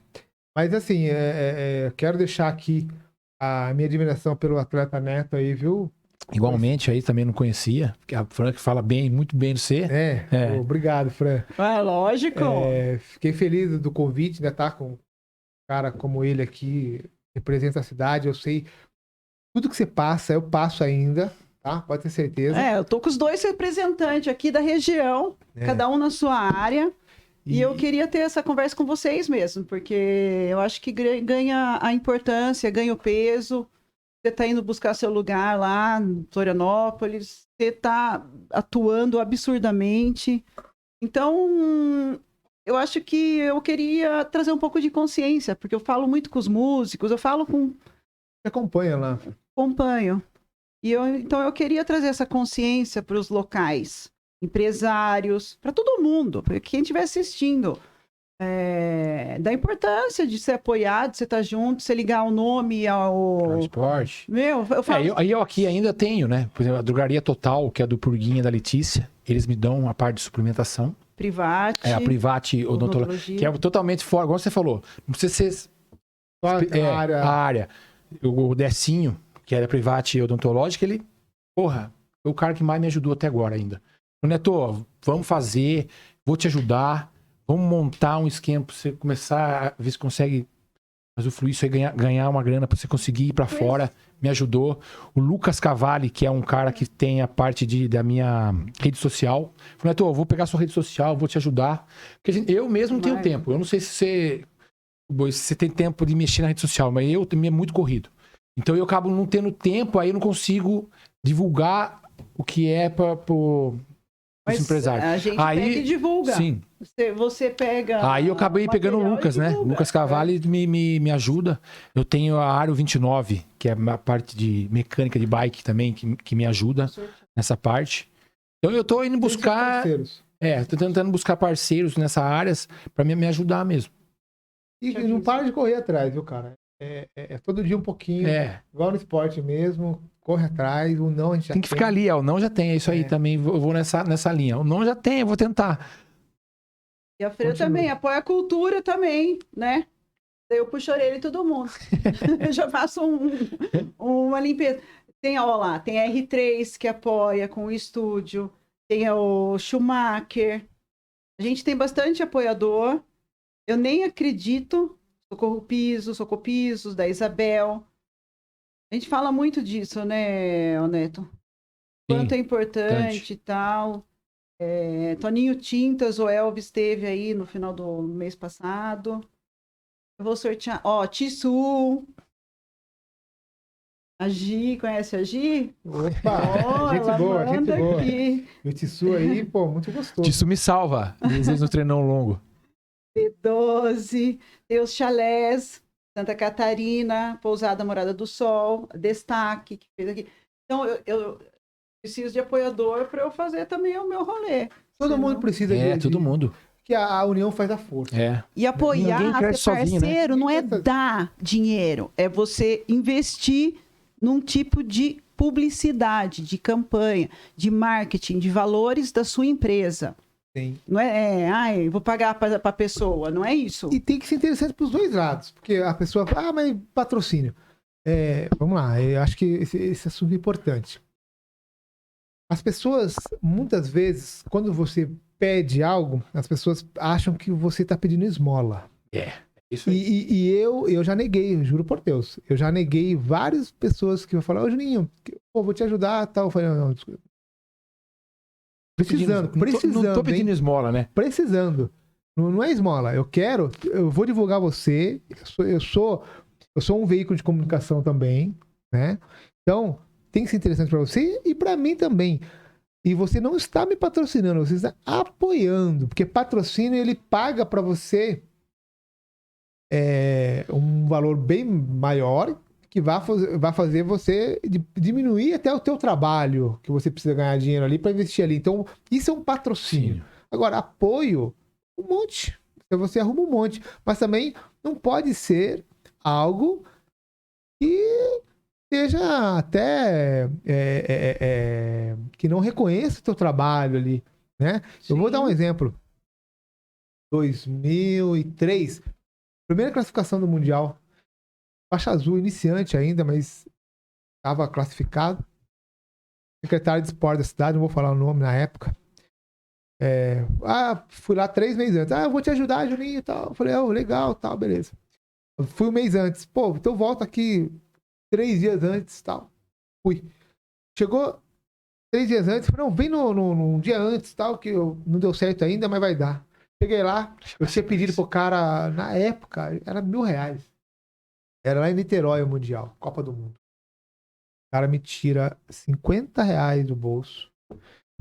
Mas assim, quero deixar aqui a minha admiração pelo atleta Neto aí, viu? Igualmente aí também não conhecia, porque a Fran que fala muito bem de você. Obrigado, Fran. Lógico. Fiquei feliz do convite, né? Tá com um cara como ele aqui, representa a cidade, eu sei tudo que você passa, eu passo ainda, tá? Pode ter certeza. Eu tô com os dois representantes aqui da região, cada um na sua área. E eu queria ter essa conversa com vocês mesmo, porque eu acho que ganha a importância, ganha o peso. Você está indo buscar seu lugar lá em Florianópolis, você está atuando absurdamente. Então, eu acho que eu queria trazer um pouco de consciência, porque eu falo muito com os músicos, eu falo com... Você acompanha lá. Acompanho. Então, eu queria trazer essa consciência para os locais. empresários, para todo mundo, para quem estiver assistindo. Da importância de ser apoiado, de você estar junto, você ligar o nome ao... Esporte. Meu, eu falo... Eu aqui ainda tenho, né? Por exemplo, a Drogaria Total, que é a do Purguinha da Letícia, eles me dão a parte de suplementação. Private. É a Private Odontologia, que é totalmente fora, igual você falou. Não precisa ser a área. O Decinho, que era Private Odontológica, ele, porra, foi o cara que mais me ajudou até agora ainda. Neto, vamos fazer, vou te ajudar, vamos montar um esquema pra você começar a ver se consegue usufruir isso aí, ganhar uma grana pra você conseguir ir pra fora. Me ajudou. O Lucas Cavalli, que é um cara que tem a parte da minha rede social. Falei, Neto, eu vou pegar sua rede social, vou te ajudar. Porque eu mesmo não tenho tempo. Eu não sei se você tem tempo de mexer na rede social, mas eu também é muito corrido. Então eu acabo não tendo tempo, aí eu não consigo divulgar o que é para os empresários. A gente aí, pega e divulga. Sim. Você pega... Aí eu acabei pegando o Lucas, né? O Lucas Cavalli me ajuda. Eu tenho a Aro 29, que é a parte de mecânica de bike também, que me ajuda nessa parte. Então eu tô indo buscar... tô tentando buscar parceiros nessa área para me ajudar mesmo. E não para de correr atrás, viu, cara? É todo dia um pouquinho. Igual no esporte mesmo. Corre atrás, o não a gente já tem que ficar ali, o não já tem, é isso aí também, eu vou nessa linha. O não já tem, eu vou tentar. E a Freira também, apoia a cultura também, né? Eu puxo a orelha em todo mundo. Eu já faço uma limpeza. Tem a R3 que apoia com o estúdio, tem o Schumacher. A gente tem bastante apoiador. Eu nem acredito. Socorro Pisos, da Isabel. A gente fala muito disso, né, Neto? Quanto é importante e tal. Toninho Tintas, o Elvis esteve aí no final do mês passado. Eu vou sortear. Tissu. A Gi, conhece a Gi? Opa! Gente boa. Aqui. E o Tissu aí, pô, muito gostoso. Tissu me salva, às vezes no treinão longo. P12, tem os chalés. Santa Catarina, Pousada Morada do Sol, Destaque, que fez aqui. Então, eu preciso de apoiador para eu fazer também o meu rolê. Todo mundo precisa todo mundo. Que a união faz a força. E apoiar, ser parceiro, né? não é dar dinheiro, é você investir num tipo de publicidade, de campanha, de marketing, de valores da sua empresa. Sim. Não vou pagar para a pessoa, não é isso. E tem que ser interessante para os dois lados, porque a pessoa fala, mas patrocínio. Vamos lá, eu acho que esse assunto é importante. As pessoas, muitas vezes, quando você pede algo, as pessoas acham que você está pedindo esmola. Isso aí. E eu já neguei, juro por Deus. Eu já neguei várias pessoas que vão falar, ô Juninho, vou te ajudar, tal. Eu falei, não, desculpa. Precisando. Não tô pedindo esmola, né? Precisando. Não é esmola. Eu vou divulgar você. Eu sou um veículo de comunicação também, né? Então, tem que ser interessante para você e para mim também. E você não está me patrocinando, você está apoiando, porque patrocínio ele paga para você um valor bem maior que vai fazer você diminuir até o teu trabalho, que você precisa ganhar dinheiro ali para investir ali. Então, isso é um patrocínio. Sim. Agora, apoio, um monte. Você arruma um monte. Mas também não pode ser algo que seja até que não reconheça o teu trabalho ali, né? Sim. Eu vou dar um exemplo. 2003, primeira classificação do Mundial. Faixa azul, iniciante ainda, mas estava classificado. Secretário de esporte da cidade, não vou falar o nome na época. Fui lá 3 meses antes. Eu vou te ajudar, Juninho e tal. Eu falei, legal, tal, beleza. Eu fui 1 mês antes. Pô, então volta aqui 3 dias antes e tal. Fui. Chegou 3 dias antes, falei, não, vem num dia antes tal, que não deu certo ainda, mas vai dar. Cheguei lá, eu tinha pedido pro cara, na época, era R$1.000. Era lá em Niterói o Mundial, Copa do Mundo. O cara me tira R$50 do bolso.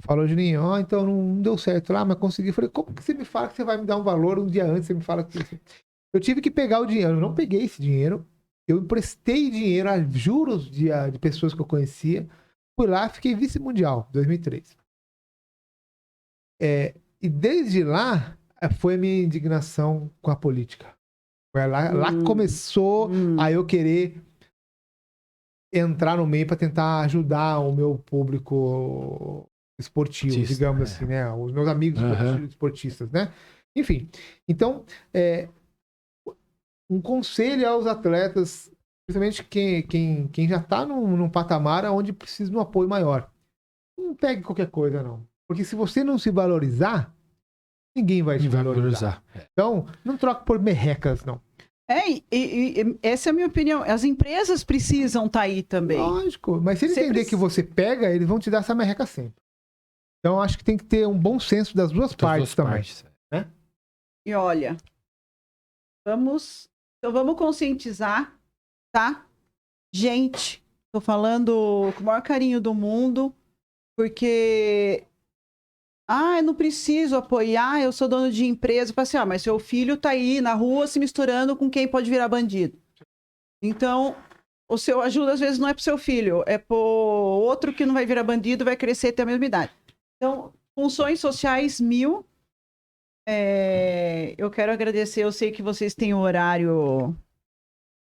Falou, Juninho, então não deu certo lá, mas consegui. Eu falei, como que você me fala que você vai me dar um valor um dia antes? Você me fala que... Eu tive que pegar o dinheiro, eu não peguei esse dinheiro. Eu emprestei dinheiro a juros de pessoas que eu conhecia. Fui lá, fiquei vice-mundial, 2003. E desde lá foi a minha indignação com a política. Foi lá que começou a eu querer entrar no meio para tentar ajudar o meu público esportivo, digamos assim, né? Os meus amigos esportistas, né? Enfim, então, um conselho aos atletas, principalmente quem já está num patamar onde precisa de um apoio maior. Não pegue qualquer coisa, não. Porque se você não se valorizar, ninguém vai te valorizar. Então, não troca por merrecas, não. Essa é a minha opinião. As empresas precisam estar aí também. Lógico, mas se eles entender que você pega, eles vão te dar essa merreca sempre. Então, acho que tem que ter um bom senso das duas partes também. Né? E olha, vamos conscientizar, tá? Gente, tô falando com o maior carinho do mundo, porque eu não preciso apoiar, eu sou dono de empresa. Fala assim, mas seu filho tá aí na rua se misturando com quem pode virar bandido. Então, o seu ajuda às vezes não é pro seu filho, é pro outro que não vai virar bandido, vai crescer e ter a mesma idade. Então, funções sociais 1000. Eu quero agradecer, eu sei que vocês têm um horário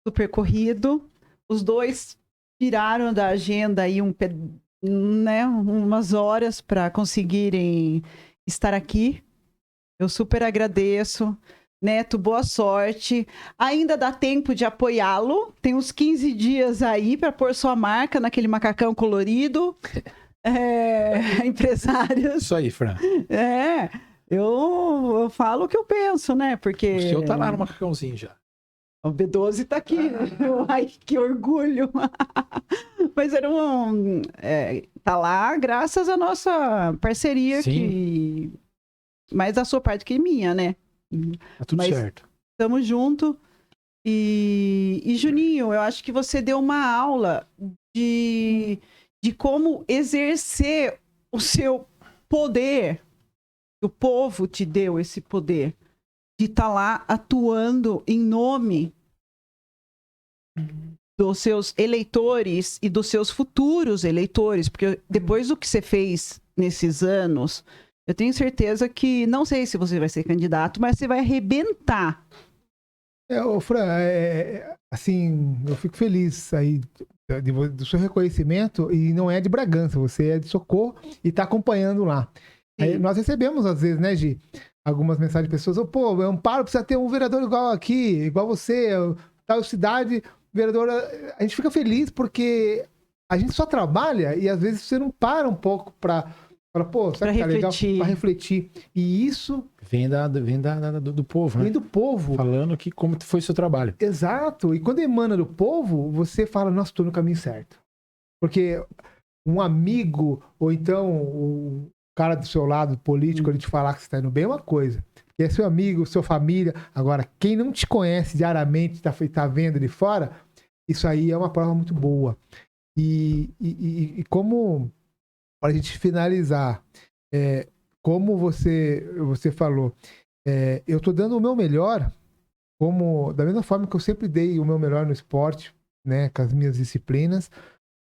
super corrido. Os dois tiraram da agenda aí umas horas para conseguirem estar aqui. Eu super agradeço. Neto, boa sorte. Ainda dá tempo de apoiá-lo. Tem uns 15 dias aí para pôr sua marca naquele macacão colorido. Empresários. Isso aí, Fran. Eu falo o que eu penso, né? Porque O seu tá lá no macacãozinho já. o B12 tá aqui. Ai, que orgulho. Mas era tá lá graças à nossa parceria. Sim. Mais da sua parte que minha, né? Tá tudo certo. Estamos juntos. E Juninho, eu acho que você deu uma aula de como exercer o seu poder. O povo te deu esse poder de estar lá atuando em nome dos seus eleitores e dos seus futuros eleitores, porque depois do que você fez nesses anos, eu tenho certeza que, não sei se você vai ser candidato, mas você vai arrebentar. Fran, assim, eu fico feliz aí do seu reconhecimento, e não é de Bragança, você é de Socorro e está acompanhando lá. Aí, nós recebemos, às vezes, né, Gi, algumas mensagens de pessoas, Amparo precisa ter um vereador igual aqui, igual você, tal cidade, vereadora. A gente fica feliz porque a gente só trabalha e às vezes você não para um pouco para será que tá legal? Para refletir. E isso vem do povo, né? Vem do povo. Falando que como foi o seu trabalho. Exato. E quando emana do povo, você fala, nossa, estou no caminho certo. Porque um amigo, ou então o cara do seu lado político, ele te falar que você está indo bem, é uma coisa. Porque é seu amigo, sua família. Agora, quem não te conhece diariamente, tá vendo de fora, isso aí é uma prova muito boa. E como, para a gente finalizar, como você falou, eu estou dando o meu melhor, da mesma forma que eu sempre dei o meu melhor no esporte, né, com as minhas disciplinas.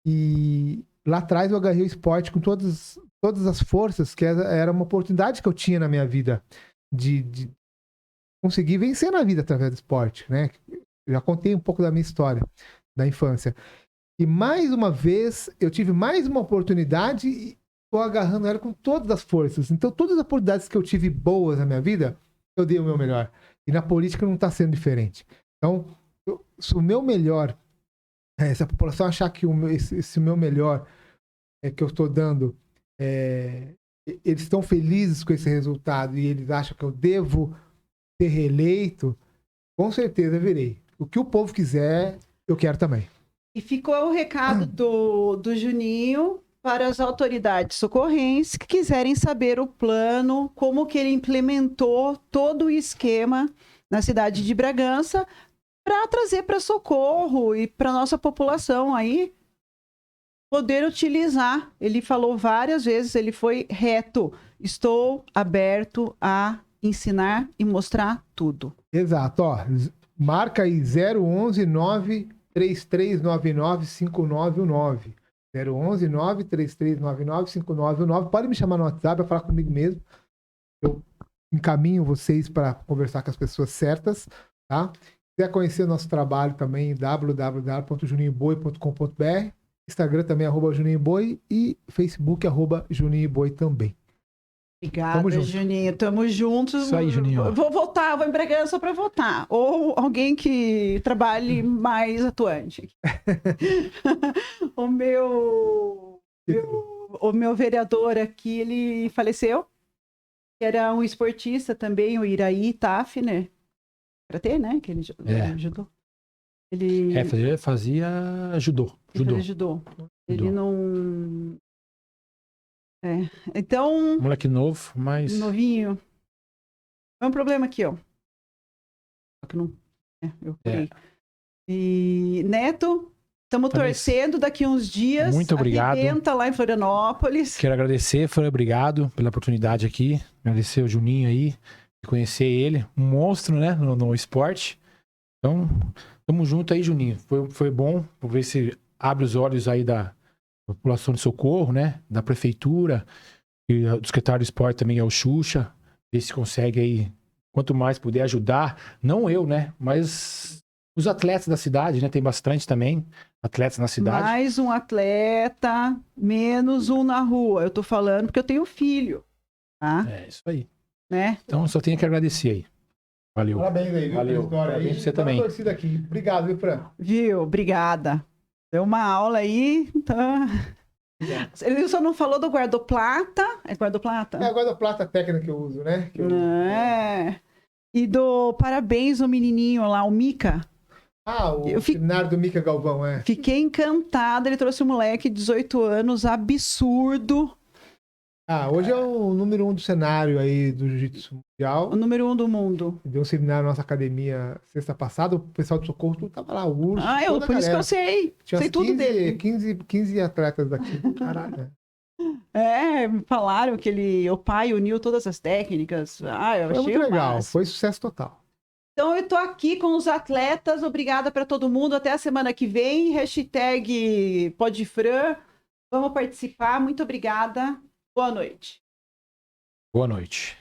E lá atrás eu agarrei o esporte com todas as forças, que era uma oportunidade que eu tinha na minha vida de conseguir vencer na vida através do esporte, né? Eu já contei um pouco da minha história da infância. E mais uma vez eu tive mais uma oportunidade e estou agarrando ela com todas as forças. Então todas as oportunidades que eu tive boas na minha vida, eu dei o meu melhor. E na política não está sendo diferente. Então, se o meu melhor, se a população achar que esse meu melhor que eu estou dando, eles estão felizes com esse resultado e eles acham que eu devo ser reeleito, com certeza virei. O que o povo quiser, eu quero também. E ficou o recado do Juninho para as autoridades socorrenses que quiserem saber o plano, como que ele implementou todo o esquema na cidade de Bragança para trazer para Socorro e para nossa população aí poder utilizar. Ele falou várias vezes, ele foi reto. Estou aberto a ensinar e mostrar tudo. Exato, ó. Marca aí 011 93399 5919. 011 93399 5919. Pode me chamar no WhatsApp para falar comigo mesmo. eu encaminho vocês para conversar com as pessoas certas, tá? Se quiser conhecer o nosso trabalho também, www.juninhoboi.com.br, Instagram também, @juninhoboi e Facebook, @juninhoboi também. Obrigada, Tamo junto. Juninho. Tamo juntos. Isso aí, Juninho. Vou votar, vou em Bragança para votar. Ou alguém que trabalhe mais atuante. O meu vereador aqui, ele faleceu. Era um esportista também, o Iraí Tafner. Karatê, né? Que ele ajudou. Ele Fazia judô. fazia judô. Ele não... Então... Moleque novo, mas... Novinho. É um problema aqui, ó. Só que não... eu curei. E Neto, estamos Também... torcendo daqui uns dias. Muito obrigado. Arrebenta lá em Florianópolis. Quero agradecer, obrigado pela oportunidade aqui. Agradecer o Juninho aí, conhecer ele. Um monstro, né, no esporte. Então, tamo junto aí, Juninho. Foi bom, vou ver se abre os olhos aí da população de Socorro, né, da prefeitura, e do secretário do esporte também é o Xuxa. Ver se consegue aí, quanto mais puder ajudar, não eu, né, mas os atletas da cidade, né, tem bastante também atletas na cidade. Mais um atleta, menos um na rua. Eu tô falando porque eu tenho filho, tá? É, isso aí. Né? Então, só tenho que agradecer aí. Valeu. Parabéns aí, viu? Valeu. Pela história Parabéns aí. pra você Tá na também. torcida aqui. Obrigado, viu, Fran? Viu? Obrigada. Deu uma aula aí, tá? Ele só não falou do guarda-plata. É guarda-plata? É agora a plata técnica que eu uso, né? Que eu... E do parabéns ao menininho lá, o Mica. O seminário do Mica Galvão, Fiquei encantada. Ele trouxe um moleque de 18 anos, absurdo. Hoje é o número 1 do cenário aí do Jiu-Jitsu Mundial. O número 1 do mundo. Deu um seminário na nossa academia sexta passada. O pessoal do Socorro tudo tava lá, o Urso. Por isso que eu sei. Tinha sei tudo dele. 15 atletas daqui. Caralho. Me falaram que o pai uniu todas as técnicas. Eu Foi achei muito legal. massa. Foi sucesso total. Então eu tô aqui com os atletas. Obrigada para todo mundo. Até a semana que vem. #PodFran. Vamos participar. Muito obrigada. Boa noite. Boa noite.